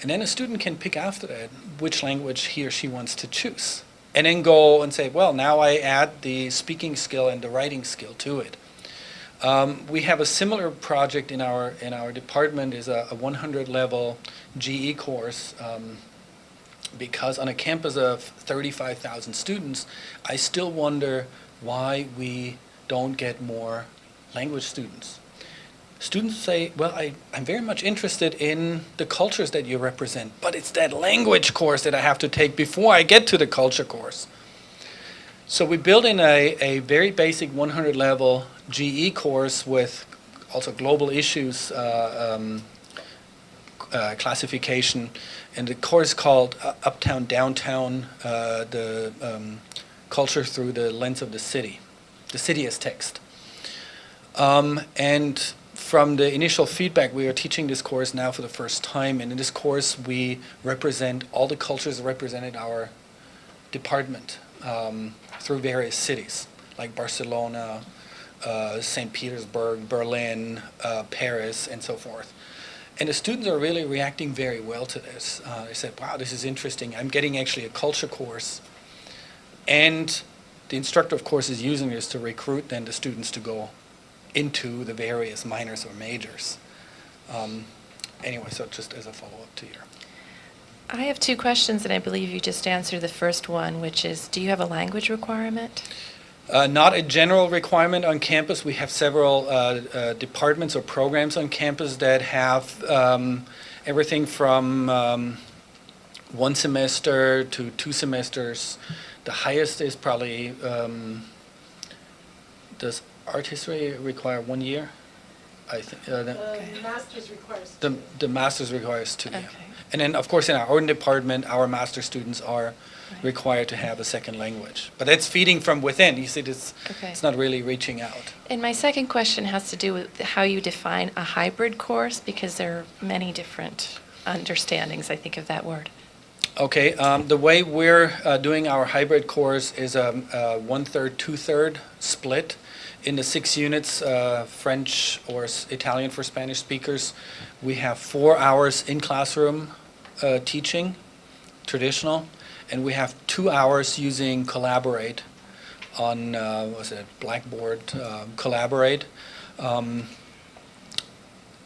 And then a student can pick after that which language he or she wants to choose. And then go and say, well, now I add the speaking skill and the writing skill to it. We have a similar project in our department, is a 100 level GE course, because on a campus of 35,000 students, I still wonder why we don't get more language students. Students say, well, I'm very much interested in the cultures that you represent, but it's that language course that I have to take before I get to the culture course. So we built in a very basic 100 level GE course with also global issues classification, and the course called Uptown, Downtown, the culture through the lens of the city as text. And from the initial feedback, we are teaching this course now for the first time, and in this course we represent all the cultures represented our department through various cities, like Barcelona, St. Petersburg, Berlin, Paris, and so forth. And the students are really reacting very well to this. They said, wow, this is interesting. I'm getting actually a culture course. And the instructor, of course, is using this to recruit then the students to go into the various minors or majors. Anyway, so just as a follow-up to your. I have two questions, and I believe you just answered the first one, which is, do you have a language requirement? Not a general requirement on campus. We have several departments or programs on campus that have everything from 1 semester to 2 semesters. The highest is probably, does art history require 1 year? I think The master's requires the master's requires 2. Okay. Yeah. And then, of course, in our own department, our master students are required to have a second language. But that's feeding from within. You see, it's not really reaching out. And my second question has to do with how you define a hybrid course, because there are many different understandings, I think, of that word. Okay, the way we're doing our hybrid course is a 1/3, 2/3 split into 6 units, French or Italian for Spanish speakers. We have 4 hours in classroom teaching, traditional, and we have 2 hours using Collaborate on, Blackboard, Collaborate.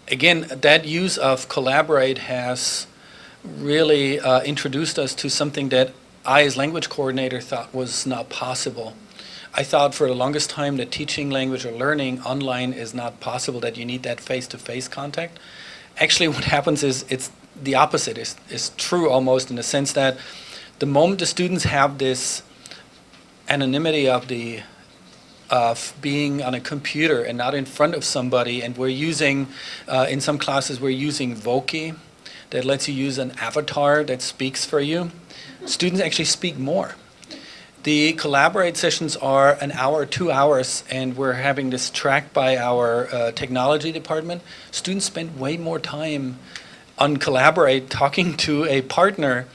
Again, that use of Collaborate has really introduced us to something that I, as language coordinator, thought was not possible. I thought for the longest time that teaching language or learning online is not possible, that you need that face-to-face contact. Actually, what happens is it's the opposite is true almost, in the sense that the moment the students have this anonymity of being on a computer and not in front of somebody, and we're using, in some classes, we're using Voki, that lets you use an avatar that speaks for you. Students actually speak more. The Collaborate sessions are an hour, 2 hours, and we're having this tracked by our technology department. Students spend way more time on Collaborate talking to a partner,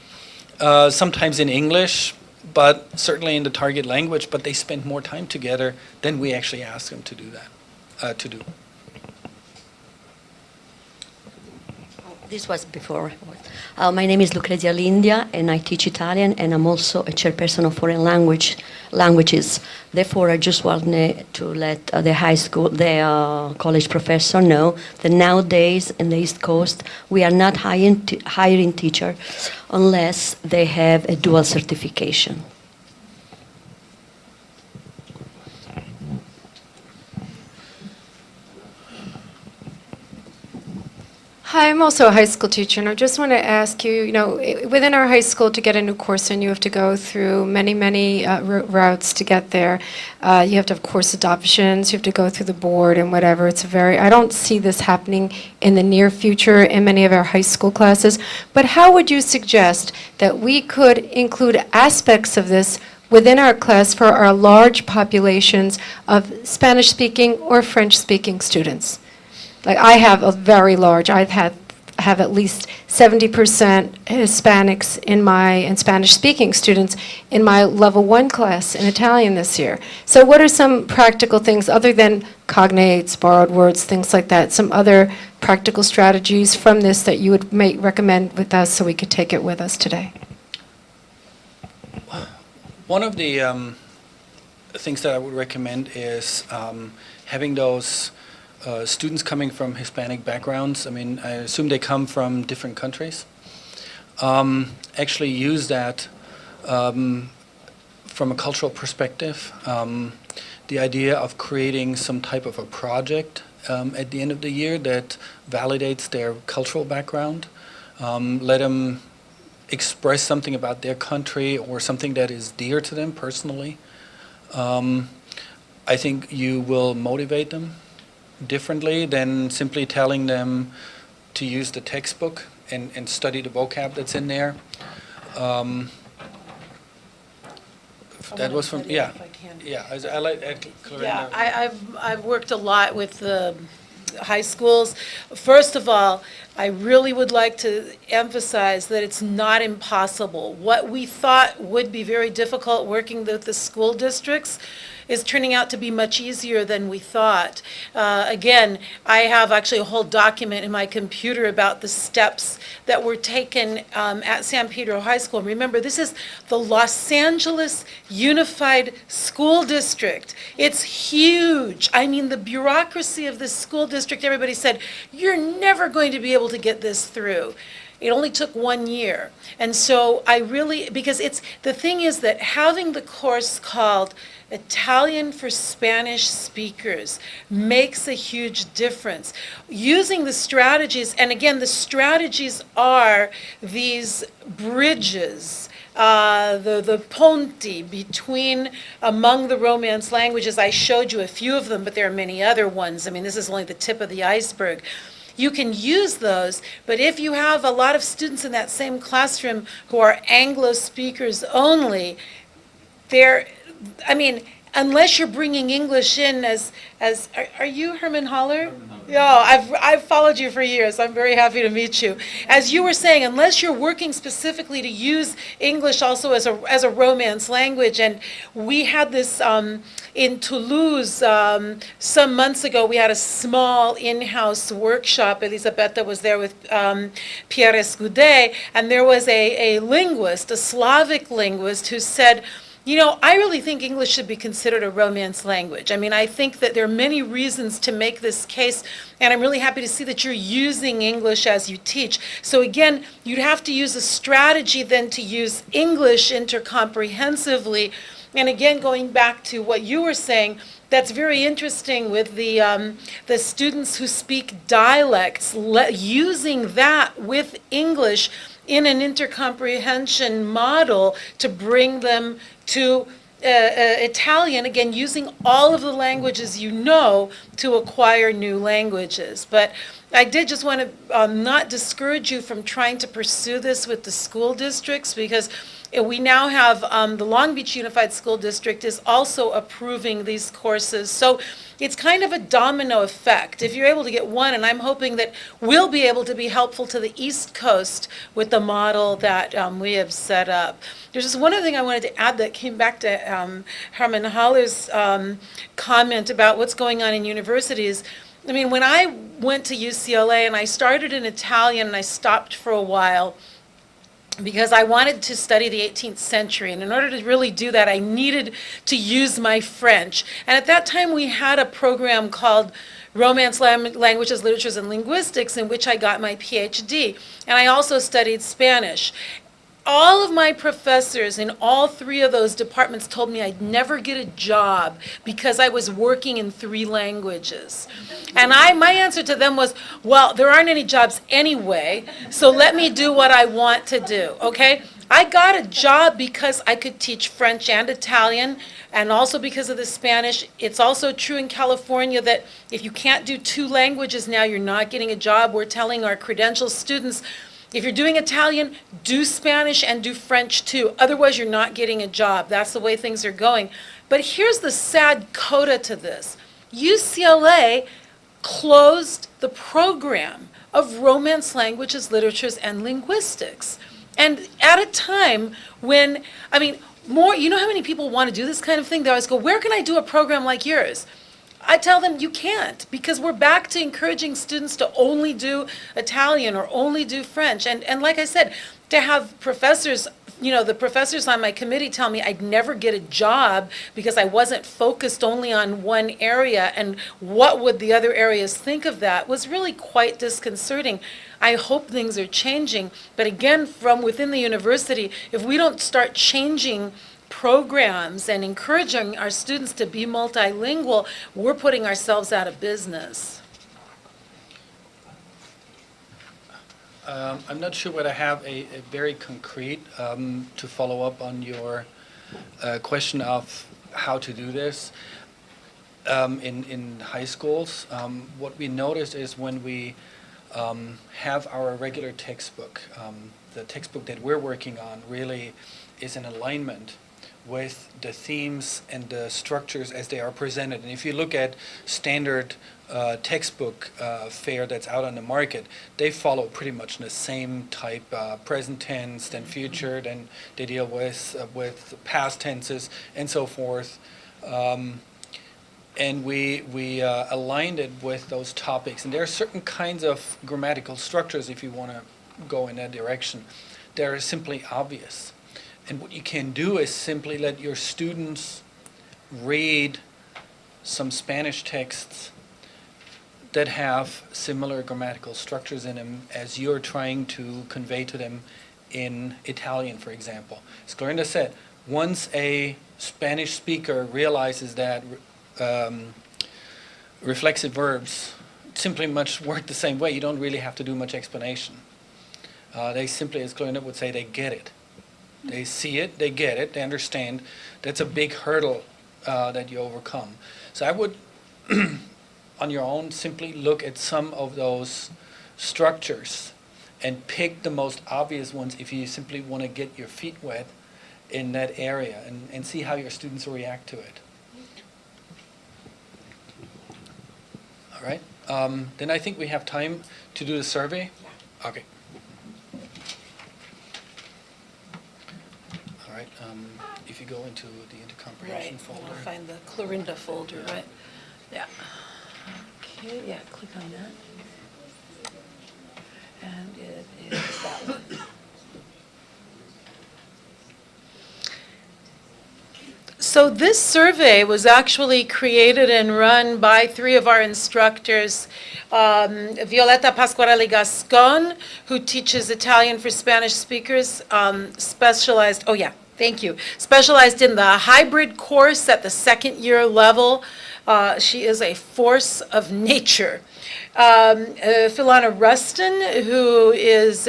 sometimes in English, but certainly in the target language, but they spend more time together than we actually ask them to do that, to do. This was before. My name is Lucrezia Lindia, and I teach Italian, and I'm also a chairperson of foreign languages. Therefore, I just wanted to let the high school, the college professor know that nowadays in the East Coast, we are not hiring teachers unless they have a dual certification. Hi, I'm also a high school teacher, and I just want to ask you, within our high school, to get a new course in, you have to go through many routes to get there. You have to have course adoptions, you have to go through the board and whatever. I don't see this happening in the near future in many of our high school classes, but how would you suggest that we could include aspects of this within our class for our large populations of Spanish-speaking or French-speaking students? Like, I have a very large, I have at least 70% Hispanics and Spanish-speaking students in my level 1 class in Italian this year. So what are some practical things, other than cognates, borrowed words, things like that, some other practical strategies from this that you would recommend with us so we could take it with us today? One of the things that I would recommend is having those students coming from Hispanic backgrounds. I mean, I assume they come from different countries. Actually use that from a cultural perspective. The idea of creating some type of a project at the end of the year that validates their cultural background. Let them express something about their country or something that is dear to them personally. I think you will motivate them differently than simply telling them to use the textbook and study the vocab that's in there. That was from, yeah. Yeah, I like Clorinda. Yeah, I've worked a lot with the high schools. First of all, I really would like to emphasize that it's not impossible. What we thought would be very difficult working with the school districts is turning out to be much easier than we thought. Again, I have actually a whole document in my computer about the steps that were taken at San Pedro High School. Remember, this is the Los Angeles Unified School District. It's huge. I mean, the bureaucracy of this school district, everybody said, you're never going to be able to get this through. It only took 1 year. And so I really, because the thing is that having the course called Italian for Spanish speakers makes a huge difference. Using the strategies, and again, the strategies are these bridges, the ponti between, among the Romance languages. I showed you a few of them, but there are many other ones. I mean, this is only the tip of the iceberg. You can use those, but if you have a lot of students in that same classroom who are Anglo speakers only, unless you're bringing English in are you Herman Holler? Yeah, I've followed you for years. I'm very happy to meet you. As you were saying, unless you're working specifically to use English also as a Romance language, and we had this in Toulouse some months ago. We had a small in-house workshop. Elisabetta was there with Pierre Escudé, and there was a linguist, a Slavic linguist, who said, I really think English should be considered a Romance language. I mean, I think that there are many reasons to make this case, and I'm really happy to see that you're using English as you teach. So again, you'd have to use a strategy then to use English intercomprehensively. And again, going back to what you were saying, that's very interesting with the students who speak dialects, using that with English in an intercomprehension model to bring them to Italian, again, using all of the languages to acquire new languages. But I did just want to not discourage you from trying to pursue this with the school districts, because we now have the Long Beach Unified School District is also approving these courses. So it's kind of a domino effect. If you're able to get one, and I'm hoping that we'll be able to be helpful to the East Coast with the model that we have set up. There's just one other thing I wanted to add that came back to Herman Haller's comment about what's going on in universities. I mean, when I went to UCLA and I started in Italian and I stopped for a while, because I wanted to study the 18th century, and in order to really do that, I needed to use my French. And at that time, we had a program called Romance Languages, Literatures, and Linguistics, in which I got my PhD. And I also studied Spanish. All of my professors in all three of those departments told me I'd never get a job because I was working in 3 languages. And my answer to them was, well, there aren't any jobs anyway, so let me do what I want to do, okay? I got a job because I could teach French and Italian, and also because of the Spanish. It's also true in California that if you can't do 2 languages now, you're not getting a job. We're telling our credential students, if you're doing Italian, do Spanish and do French too. Otherwise, you're not getting a job. That's the way things are going. But here's the sad coda to this. UCLA closed the program of Romance Languages, Literatures, and Linguistics. And at a time when, you know how many people want to do this kind of thing? They always go, where can I do a program like yours? I tell them you can't, because we're back to encouraging students to only do Italian or only do French. And like I said, to have professors, the professors on my committee tell me I'd never get a job because I wasn't focused only on one area, and what would the other areas think of that was really quite disconcerting. I hope things are changing, but again, from within the university, if we don't start changing programs and encouraging our students to be multilingual, we're putting ourselves out of business. I'm not sure whether I have a very concrete to follow up on your question of how to do this in high schools. What we noticed is when we have our regular textbook, the textbook that we're working on really is in alignment with the themes and the structures as they are presented. And if you look at standard textbook fare that's out on the market, they follow pretty much the same type, present tense, then future, then they deal with past tenses and so forth. And we aligned it with those topics. And there are certain kinds of grammatical structures, if you want to go in that direction, that are simply obvious. And what you can do is simply let your students read some Spanish texts that have similar grammatical structures in them as you're trying to convey to them in Italian, for example. As Clorinda said, once a Spanish speaker realizes that reflexive verbs simply much work the same way, you don't really have to do much explanation. They simply, as Clorinda would say, they get it. They see it, they get it, they understand. That's a big hurdle that you overcome. So I would, on your own, simply look at some of those structures and pick the most obvious ones if you simply want to get your feet wet in that area and see how your students react to it. All right. Then I think we have time to do the survey. Okay. All right. If you go into the intercomprehension Right, folder. I'll find the Clorinda folder, right? Yeah. Okay, yeah, click on that. And it is that one. So this survey was actually created and run by 3 of our instructors, Violetta Pasquarelli Gascon, who teaches Italian for Spanish speakers, specialized in the hybrid course at the 2nd year level. She is a force of nature. Philana Rustin, who is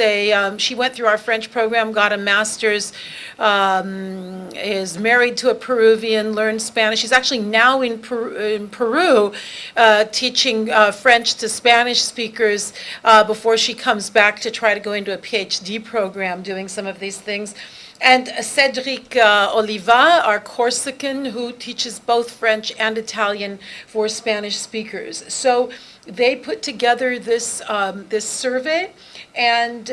she went through our French program, got a master's, is married to a Peruvian, learned Spanish. She's actually now in Peru teaching French to Spanish speakers before she comes back to try to go into a PhD program doing some of these things. And Cedric Oliva, our Corsican, who teaches both French and Italian for Spanish speakers. So they put together this survey, and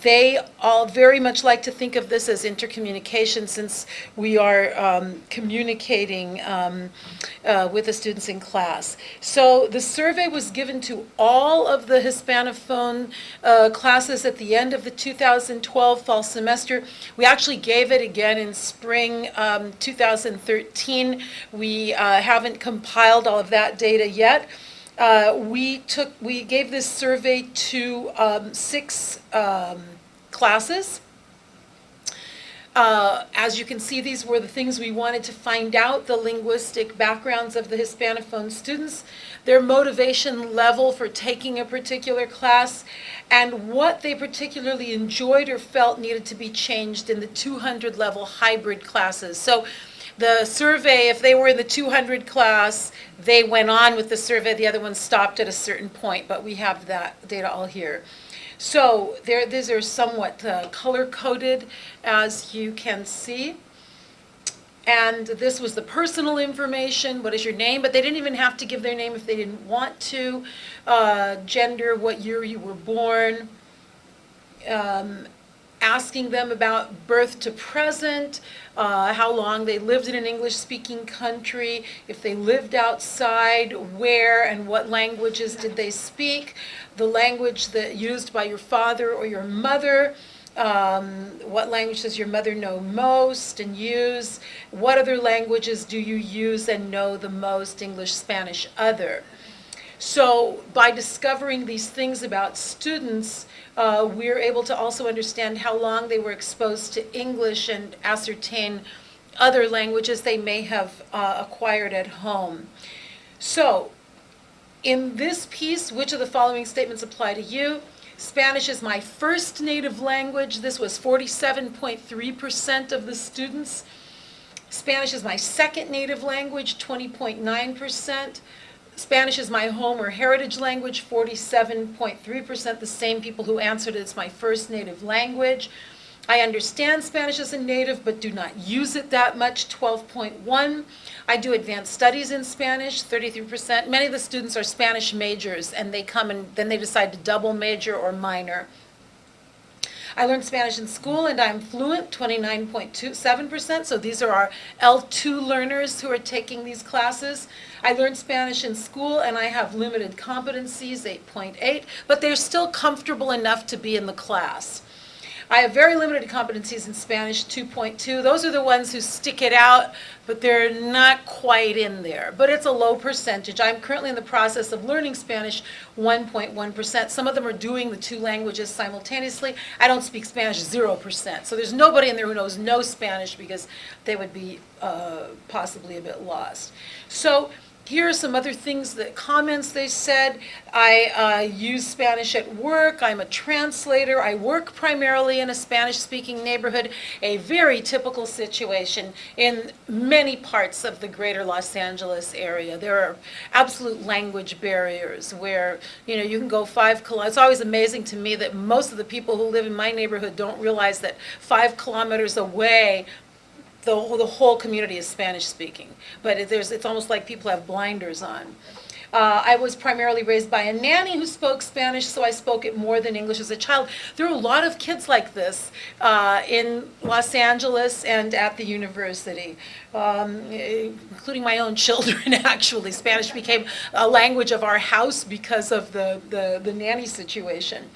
they all very much like to think of this as intercommunication, since we are communicating with the students in class. So the survey was given to all of the Hispanophone classes at the end of the 2012 fall semester. We actually gave it again in spring 2013. We haven't compiled all of that data yet. We gave this survey to 6 classes. As you can see, these were the things we wanted to find out: the linguistic backgrounds of the Hispanophone students, their motivation level for taking a particular class, and what they particularly enjoyed or felt needed to be changed in the 200 level hybrid classes. So the survey, if they were in the 200 class, they went on with the survey. The other ones stopped at a certain point, but we have that data all here. So these are somewhat color-coded, as you can see. And this was the personal information. What is your name? But they didn't even have to give their name if they didn't want to. Gender, what year you were born. Asking them about birth to present, how long they lived in an English-speaking country, if they lived outside, where and what languages did they speak, the language that used by your father or your mother, what language does your mother know most and use, what other languages do you use and know the most, English, Spanish, other. So by discovering these things about students, we're able to also understand how long they were exposed to English and ascertain other languages they may have acquired at home. So in this piece, which of the following statements apply to you? Spanish is my first native language. This was 47.3% of the students. Spanish is my second native language, 20.9%. Spanish is my home or heritage language, 47.3%, the same people who answered it's my first native language. I understand Spanish as a native, but do not use it that much, 12.1. I do advanced studies in Spanish, 33%. Many of the students are Spanish majors, and they come and then they decide to double major or minor. I learned Spanish in school, and I'm fluent, 29.27%. So these are our L2 learners who are taking these classes. I learned Spanish in school, and I have limited competencies, 8.8, but they're still comfortable enough to be in the class. I have very limited competencies in Spanish, 2.2. Those are the ones who stick it out, but they're not quite in there. But it's a low percentage. I'm currently in the process of learning Spanish, 1.1%. Some of them are doing the two languages simultaneously. I don't speak Spanish, 0%. So there's nobody in there who knows no Spanish because they would be possibly a bit lost. So here are some other things, comments they said. I use Spanish at work. I'm a translator. I work primarily in a Spanish-speaking neighborhood, a very typical situation in many parts of the greater Los Angeles area. There are absolute language barriers where, you can go 5 kilometers. It's always amazing to me that most of the people who live in my neighborhood don't realize that 5 kilometers away, the whole community is Spanish speaking, but it's almost like people have blinders on. I was primarily raised by a nanny who spoke Spanish, so I spoke it more than English as a child. There are a lot of kids like this in Los Angeles and at the university, including my own children, actually. Spanish became a language of our house because of the nanny situation.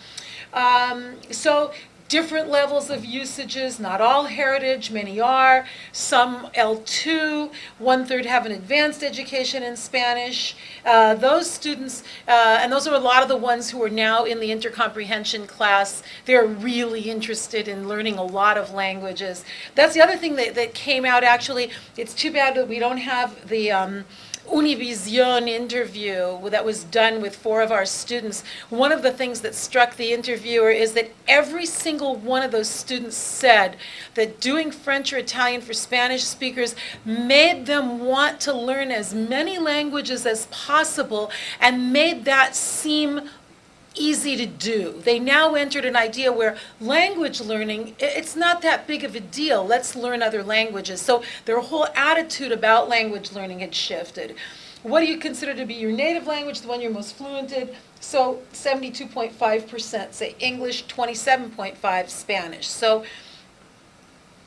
So different levels of usages, not all heritage, many are. Some L2, 1/3 have an advanced education in Spanish. Those students, and those are a lot of the ones who are now in the intercomprehension class, they're really interested in learning a lot of languages. That's the other thing that came out, actually. It's too bad that we don't have the Univision interview that was done with 4 of our students. One of the things that struck the interviewer is that every single one of those students said that doing French or Italian for Spanish speakers made them want to learn as many languages as possible and made that seem easy to do. They now entered an idea where language learning, it's not that big of a deal. Let's learn other languages. So their whole attitude about language learning had shifted. What do you consider to be your native language, the one you're most fluent in? So 72.5% say English, 27.5% Spanish. So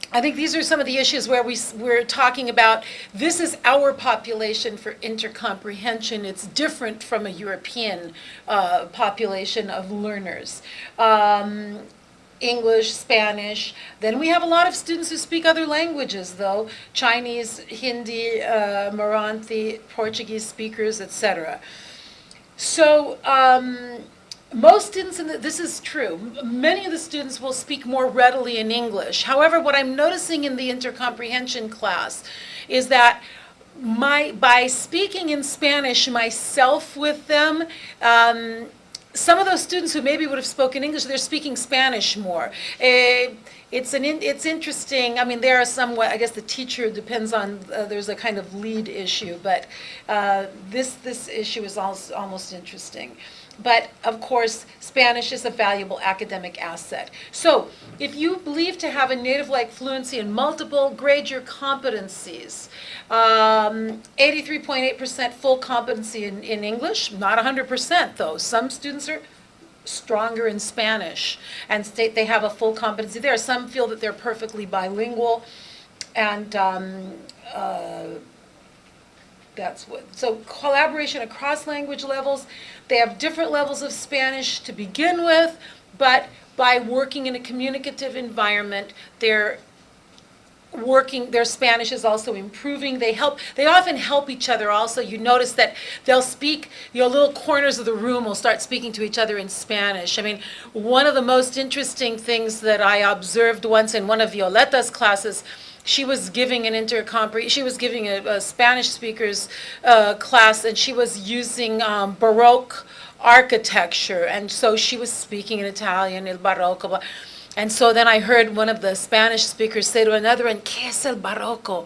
I think these are some of the issues where we're talking about, this is our population for intercomprehension. It's different from a European population of learners. English, Spanish. Then we have a lot of students who speak other languages, though. Chinese, Hindi, Marathi, Portuguese speakers, etc. So most students, this is true, many of the students will speak more readily in English. However, what I'm noticing in the intercomprehension class is that by speaking in Spanish myself with them, some of those students who maybe would have spoken English, they're speaking Spanish more. It's interesting. I mean, there are some, I guess the teacher depends on, there's a kind of lead issue, but this issue is also almost interesting. But of course, Spanish is a valuable academic asset. So if you believe to have a native-like fluency in multiple, grade your competencies. 83.8% full competency in English, not 100% though. Some students are stronger in Spanish and state they have a full competency there. Some feel that they're perfectly bilingual, and so collaboration across language levels. They have different levels of Spanish to begin with, but by working in a communicative environment, their Spanish is also improving. They often help each other also. You notice that they'll speak, little corners of the room will start speaking to each other in Spanish. I mean, one of the most interesting things that I observed once in one of Violeta's classes, she was giving a Spanish speakers class, and she was using Baroque architecture, and so she was speaking in Italian, il Barocco. And so then I heard one of the Spanish speakers say to another, and ¿qué es el Barroco?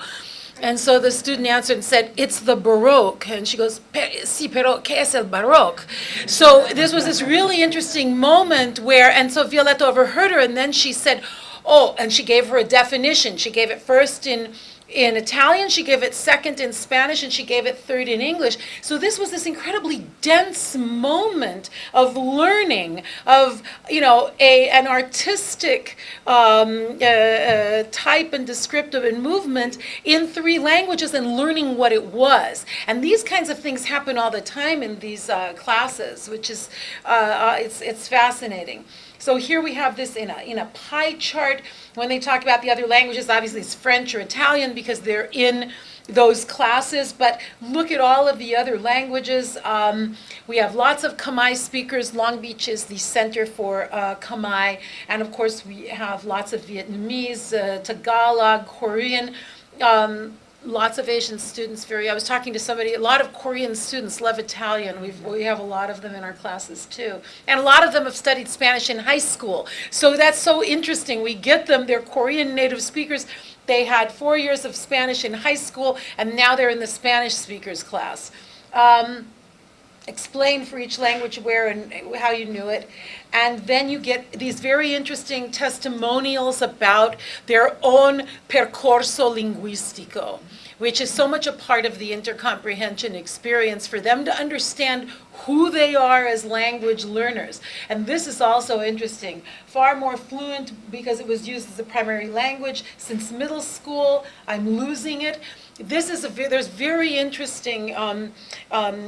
And so the student answered and said, it's the Baroque. And she goes, sí, pero ¿qué es el Baroque? So this was this really interesting moment where, and so Violeta overheard her, and then she said, Oh, and she gave her a definition. She gave it first in Italian, she gave it second in Spanish, and she gave it third in English. So this was this incredibly dense moment of learning, of, an artistic type and descriptive and movement in 3 languages and learning what it was. And these kinds of things happen all the time in these classes, which is, it's fascinating. So here we have this in a pie chart. When they talk about the other languages, obviously it's French or Italian because they're in those classes, but look at all of the other languages. We have lots of Khmer speakers. Long Beach is the center for Khmer, and of course we have lots of Vietnamese, Tagalog, Korean, lots of Asian students. I was talking to somebody, a lot of Korean students love Italian. We have a lot of them in our classes too. And a lot of them have studied Spanish in high school. So that's so interesting. We get them, they're Korean native speakers. They had 4 years of Spanish in high school, and now they're in the Spanish speakers class. Explain for each language where and how you knew it. And then you get these very interesting testimonials about their own percorso linguistico, which is so much a part of the intercomprehension experience for them to understand who they are as language learners. And this is also interesting. Far more fluent because it was used as a primary language. Since middle school, I'm losing it. There's very interesting,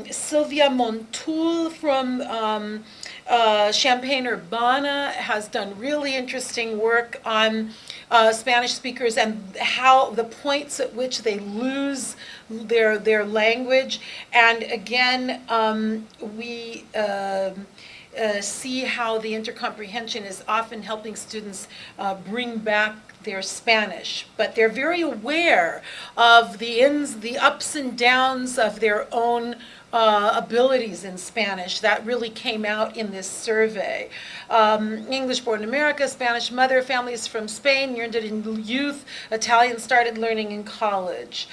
Sylvia Montoul from Champaign-Urbana has done really interesting work on Spanish speakers and how the points at which they lose their language. And again, we see how the intercomprehension is often helping students bring back their Spanish, but they're very aware of the ups and downs of their own abilities in Spanish. That really came out in this survey. English born in America, Spanish mother, families from Spain, learned it in youth, Italian started learning in college.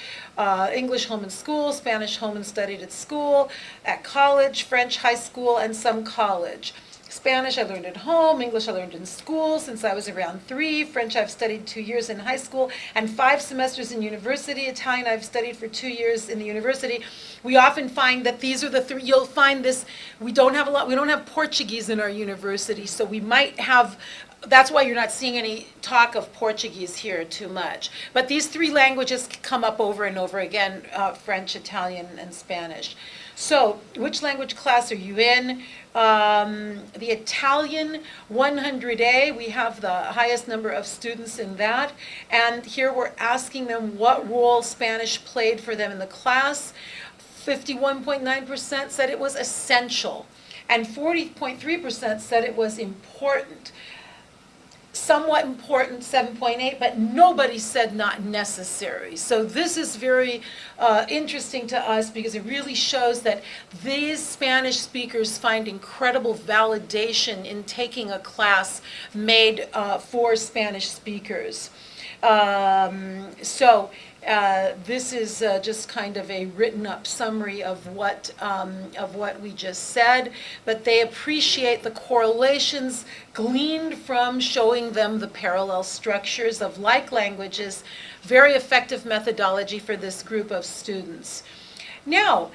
English home and school, Spanish home and studied at school, at college, French high school, and some college. Spanish I learned at home, English I learned in school since I was around 3, French I've studied 2 years in high school and 5 semesters in university, Italian I've studied for 2 years in the university. We often find that these are the 3, you'll find this, we don't have Portuguese in our university, so we might have, that's why you're not seeing any talk of Portuguese here too much. But these 3 languages come up over and over again, French, Italian, and Spanish. So, which language class are you in? The Italian 100A, we have the highest number of students in that. And here we're asking them what role Spanish played for them in the class. 51.9% said it was essential, and 40.3% said it was important. Somewhat important, 7.8, but nobody said not necessary. So this is very interesting to us because it really shows that these Spanish speakers find incredible validation in taking a class made for Spanish speakers. This is just kind of a written up summary of what we just said, but they appreciate the correlations gleaned from showing them the parallel structures of like languages. Very effective methodology for this group of students. Now,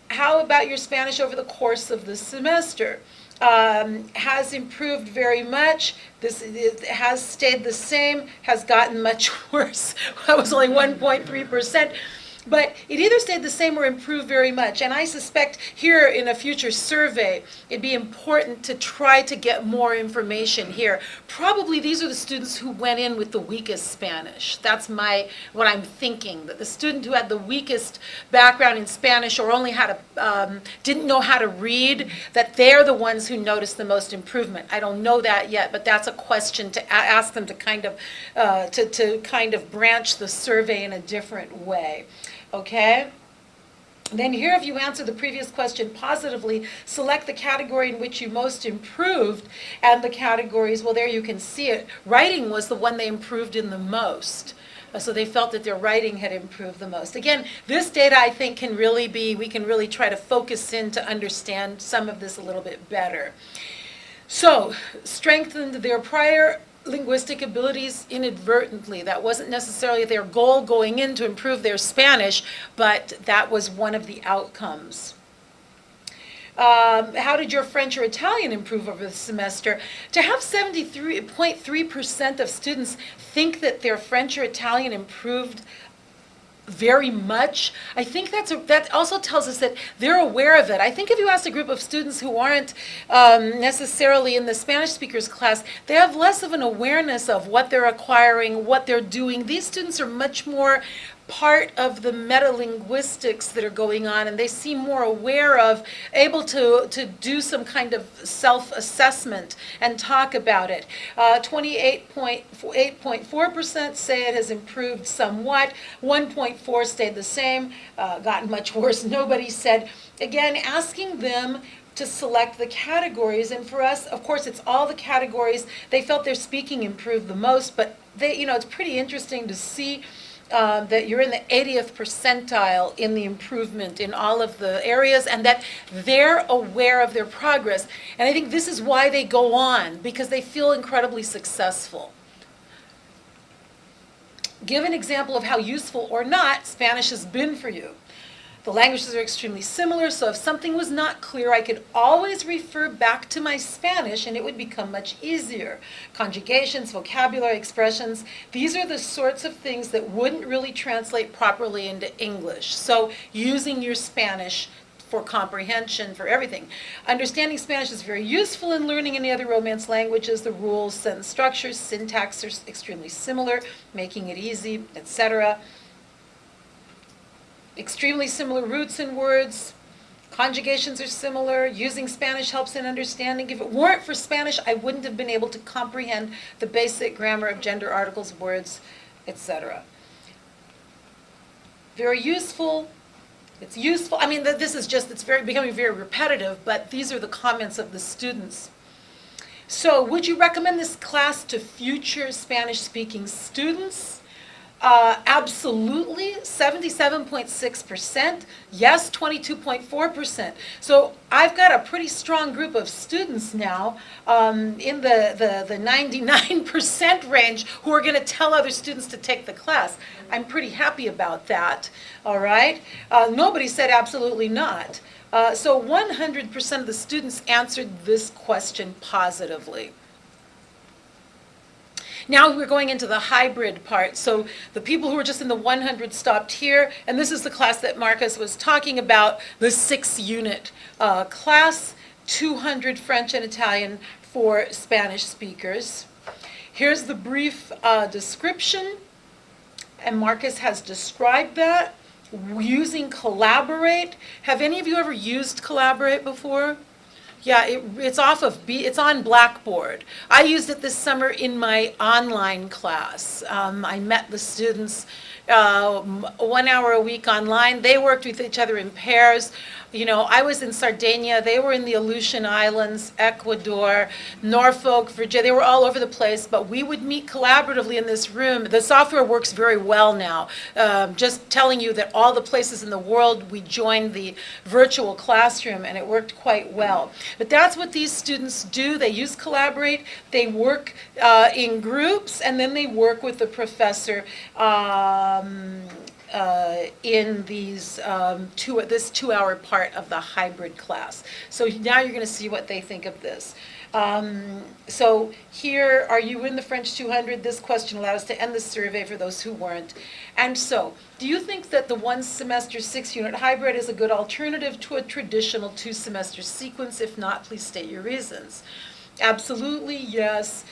how about your Spanish over the course of the semester? Has improved very much. It has stayed the same, has gotten much worse. That was only 1.3%. But it either stayed the same or improved very much. And I suspect here in a future survey, it'd be important to try to get more information here. Probably these are the students who went in with the weakest Spanish. That's what I'm thinking, that the student who had the weakest background in Spanish or only had didn't know how to read, that they're the ones who noticed the most improvement. I don't know that yet, but that's a question to ask them to kind of branch the survey in a different way. Okay? Then here, if you answer the previous question positively, select the category in which you most improved, and the categories, well, there you can see it. Writing was the one they improved in the most. So they felt that their writing had improved the most. Again, this data I think we can really try to focus in to understand some of this a little bit better. So, strengthened their prior linguistic abilities inadvertently. That wasn't necessarily their goal going in to improve their Spanish, but that was one of the outcomes. How did your French or Italian improve over the semester? To have 73.3% of students think that their French or Italian improved very much, I think that also tells us that they're aware of it. I think if you ask a group of students who aren't necessarily in the Spanish speakers class, they have less of an awareness of what they're acquiring, what they're doing. These students are much more part of the metalinguistics that are going on, and they seem more aware of, able to do some kind of self-assessment and talk about it. 28.4% say it has improved somewhat. 1.4 stayed the same, gotten much worse. Nobody said. Again, asking them to select the categories, and for us, of course, it's all the categories. They felt their speaking improved the most, but it's pretty interesting to see that you're in the 80th percentile in the improvement in all of the areas, and that they're aware of their progress. And I think this is why they go on, because they feel incredibly successful. Give an example of how useful or not Spanish has been for you. The languages are extremely similar, so if something was not clear, I could always refer back to my Spanish and it would become much easier. Conjugations, vocabulary, expressions, these are the sorts of things that wouldn't really translate properly into English. So using your Spanish for comprehension, for everything. Understanding Spanish is very useful in learning any other Romance languages. The rules, sentence structures, syntax are extremely similar, making it easy, etc. Extremely similar roots in words. Conjugations are similar. Using Spanish helps in understanding. If it weren't for Spanish, I wouldn't have been able to comprehend the basic grammar of gender, articles, words, etc. Very useful. It's useful. I mean, this is just, becoming very repetitive, but these are the comments of the students. So, would you recommend this class to future Spanish-speaking students? Absolutely, 77.6%. Yes, 22.4%. So I've got a pretty strong group of students now in the 99% range who are going to tell other students to take the class. I'm pretty happy about that, all right? Nobody said absolutely not. So 100% of the students answered this question positively. Now we're going into the hybrid part. So the people who were just in the 100 stopped here, and this is the class that Markus was talking about, the 6-unit class, 200 French and Italian for Spanish speakers. Here's the brief description, and Markus has described that. Using Collaborate. Have any of you ever used Collaborate before? Yeah, it's on Blackboard. I used it this summer in my online class. I met the students 1 hour a week online. They worked with each other in pairs. You know, I was in Sardinia, they were in the Aleutian Islands, Ecuador, Norfolk, Virginia, they were all over the place, but we would meet collaboratively in this room. The software works very well now. Just telling you that all the places in the world, we joined the virtual classroom and it worked quite well. But that's what these students do. They use Collaborate, they work in groups, and then they work with the professor in these this 2-hour part of the hybrid class. So now you're going to see what they think of this. So here, are you in the French 200? This question allowed us to end the survey for those who weren't. And so, do you think that the 1-semester 6-unit hybrid is a good alternative to a traditional 2-semester sequence? If not, please state your reasons. Absolutely, yes.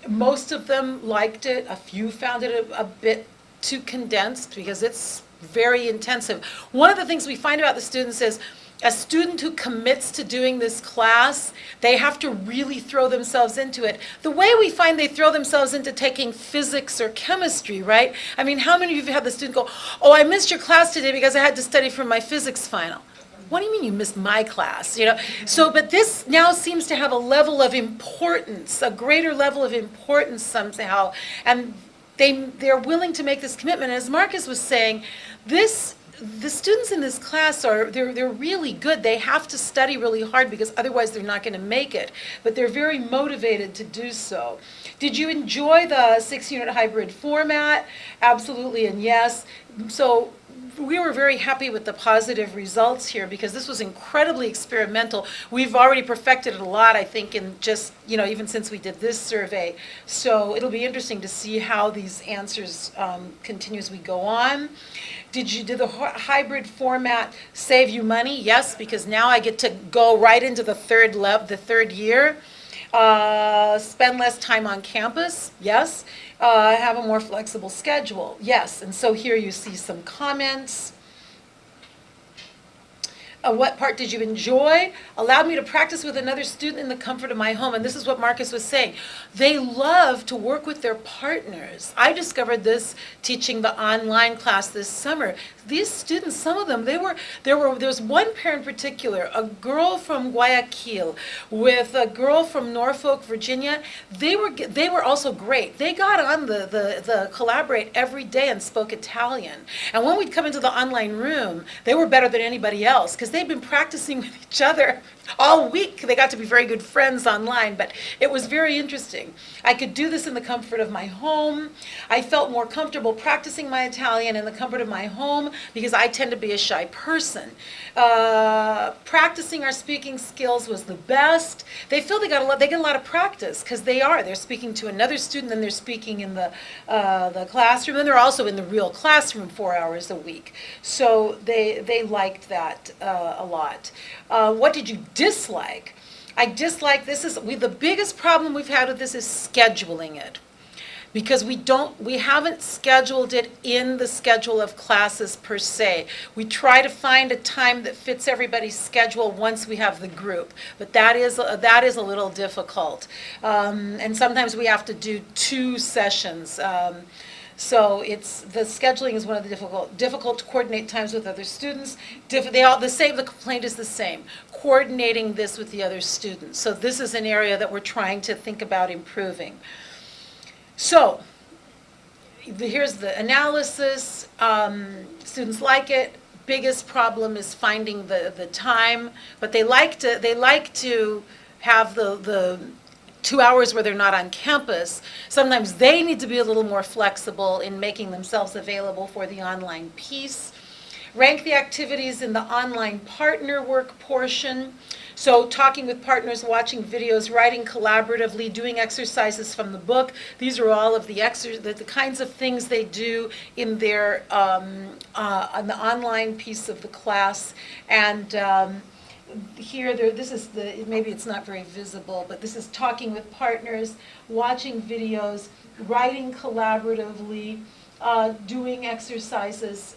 Most of them liked it. A few found it a bit too condensed because it's very intensive. One of the things we find about the students is a student who commits to doing this class, they have to really throw themselves into it. The way we find they throw themselves into taking physics or chemistry, right? I mean, how many of you have the student go, oh, I missed your class today because I had to study for my physics final? What do you mean you missed my class? You know, so, but this now seems to have a level of importance, a greater level of importance somehow, and they're willing to make this commitment. As Markus was saying, this the students in this class they're really good. They have to study really hard because otherwise they're not going to make it. But they're very motivated to do so. Did you enjoy the 6-unit hybrid format? Absolutely, and yes. So we were very happy with the positive results here because this was incredibly experimental. We've already perfected it a lot, I think, in just, even since we did this survey. So it'll be interesting to see how these answers continue as we go on. Did the hybrid format save you money? Yes, because now I get to go right into the third year. Spend less time on campus? Yes. Have a more flexible schedule? Yes. And so here you see some comments. What part did you enjoy? Allowed me to practice with another student in the comfort of my home. And this is what Markus was saying. They love to work with their partners. I discovered this teaching the online class this summer. These students, some of them, there was one pair in particular, a girl from Guayaquil with a girl from Norfolk, Virginia. They were also great. They got on the Collaborate every day and spoke Italian. And when we'd come into the online room, they were better than anybody else because they'd been practicing with each other all week. They got to be very good friends online, but it was very interesting. I could do this in the comfort of my home. I felt more comfortable practicing my Italian in the comfort of my home because I tend to be a shy person. Practicing our speaking skills was the best. They feel they get a lot of practice because they're speaking to another student and they're speaking in the classroom, and they're also in the real classroom 4 hours a week. So they liked that a lot. What did you dislike? I dislike the biggest problem we've had with this is scheduling it. Because we haven't scheduled it in the schedule of classes per se. We try to find a time that fits everybody's schedule once we have the group, but that is a little difficult. And sometimes we have to do 2 sessions. So the scheduling is one of the difficult to coordinate times with other students. The complaint is the same, coordinating this with the other students. So this is an area that we're trying to think about improving. So here's the analysis. Students like it. Biggest problem is finding the time, but they like to have the 2 hours where they're not on campus. Sometimes they need to be a little more flexible in making themselves available for the online piece. Rank the activities in the online partner work portion. So talking with partners, watching videos, writing collaboratively, doing exercises from the book. These are all of the kinds of things they do in their on the online piece of the class. And maybe it's not very visible, but this is talking with partners, watching videos, writing collaboratively, doing exercises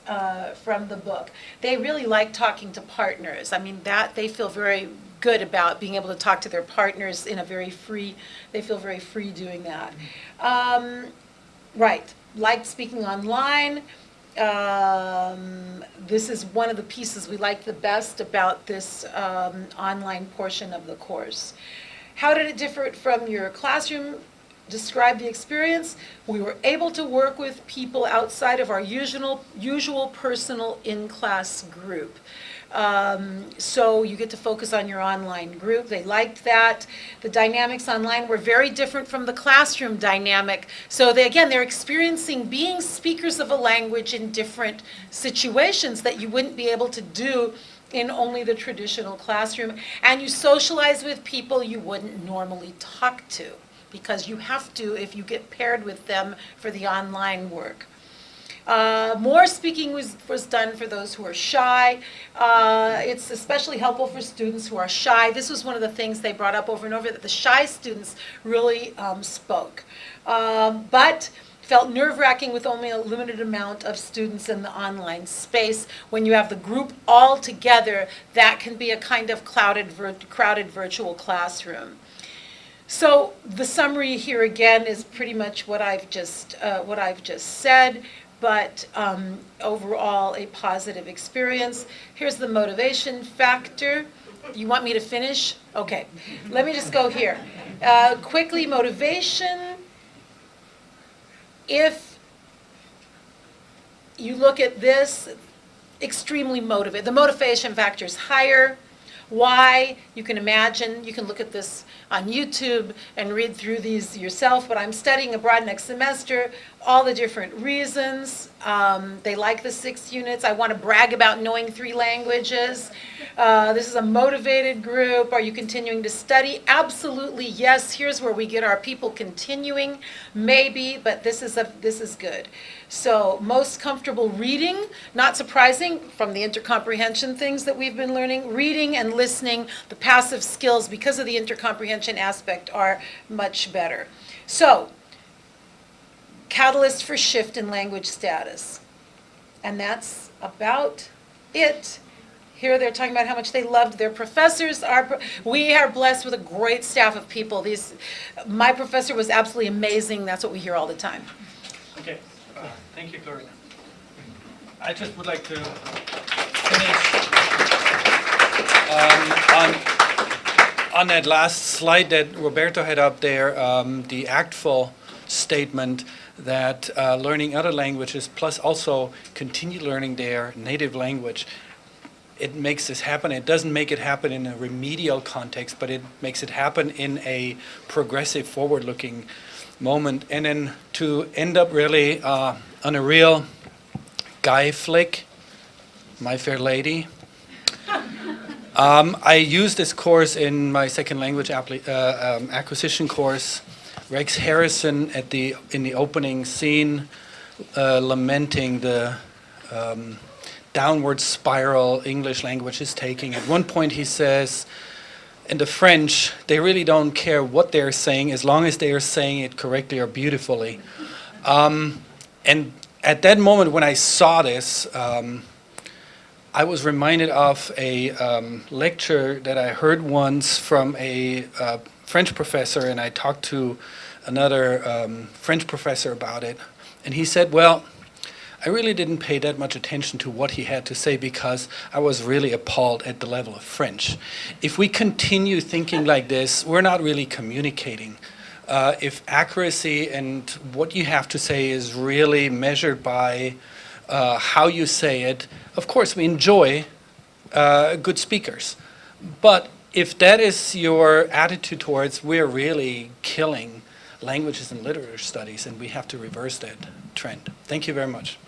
from the book. They really like talking to partners. I mean, they feel very good about being able to talk to their partners in they feel very free doing that. Right, like speaking online. This is one of the pieces we like the best about this online portion of the course. How did it differ from your classroom? Describe the experience. We were able to work with people outside of our usual personal in-class group. So you get to focus on your online group. They liked that. The dynamics online were very different from the classroom dynamic. So they're experiencing being speakers of a language in different situations that you wouldn't be able to do in only the traditional classroom. And you socialize with people you wouldn't normally talk to because you have to if you get paired with them for the online work. More speaking was done for those who are shy. It's especially helpful for students who are shy. This was one of the things they brought up over and over, that the shy students really spoke. But felt nerve-wracking with only a limited amount of students in the online space. When you have the group all together, that can be a kind of crowded virtual classroom. So the summary here again is pretty much what I've just said. But overall, a positive experience. Here's the motivation factor. You want me to finish? Okay, let me just go here. Quickly, motivation. If you look at this, extremely motivated. The motivation factor is higher. Why? You can imagine, you can look at this on YouTube and read through these yourself, but I'm studying abroad next semester, all the different reasons. They like the 6 units. I want to brag about knowing 3 languages. This is a motivated group. Are you continuing to study? Absolutely, yes. Here's where we get our people continuing. Maybe, but this is good. So most comfortable reading, not surprising from the intercomprehension things that we've been learning. Reading and listening, the passive skills, because of the intercomprehension aspect, are much better. So, catalyst for shift in language status. And that's about it. Here they're talking about how much they loved their professors. We are blessed with a great staff of people. My professor was absolutely amazing. That's what we hear all the time. Okay. Thank you, Clorinda. I just would like to finish on that last slide that Roberto had up there, the actful statement that learning other languages plus also continue learning their native language, it makes this happen. It doesn't make it happen in a remedial context, but it makes it happen in a progressive, forward-looking moment. And then to end up really on a real guy flick, My Fair Lady. I used this course in my second language acquisition course. Rex Harrison in the opening scene lamenting the downward spiral English language is taking. At one point he says, in the French, they really don't care what they're saying as long as they are saying it correctly or beautifully. And at that moment when I saw this, I was reminded of a lecture that I heard once from a French professor, and I talked to another French professor about it. And he said, well, I really didn't pay that much attention to what he had to say because I was really appalled at the level of French. If we continue thinking like this, we're not really communicating. If accuracy and what you have to say is really measured by how you say it, of course we enjoy good speakers. But if that is your attitude towards, we're really killing languages and literature studies, and we have to reverse that trend. Thank you very much.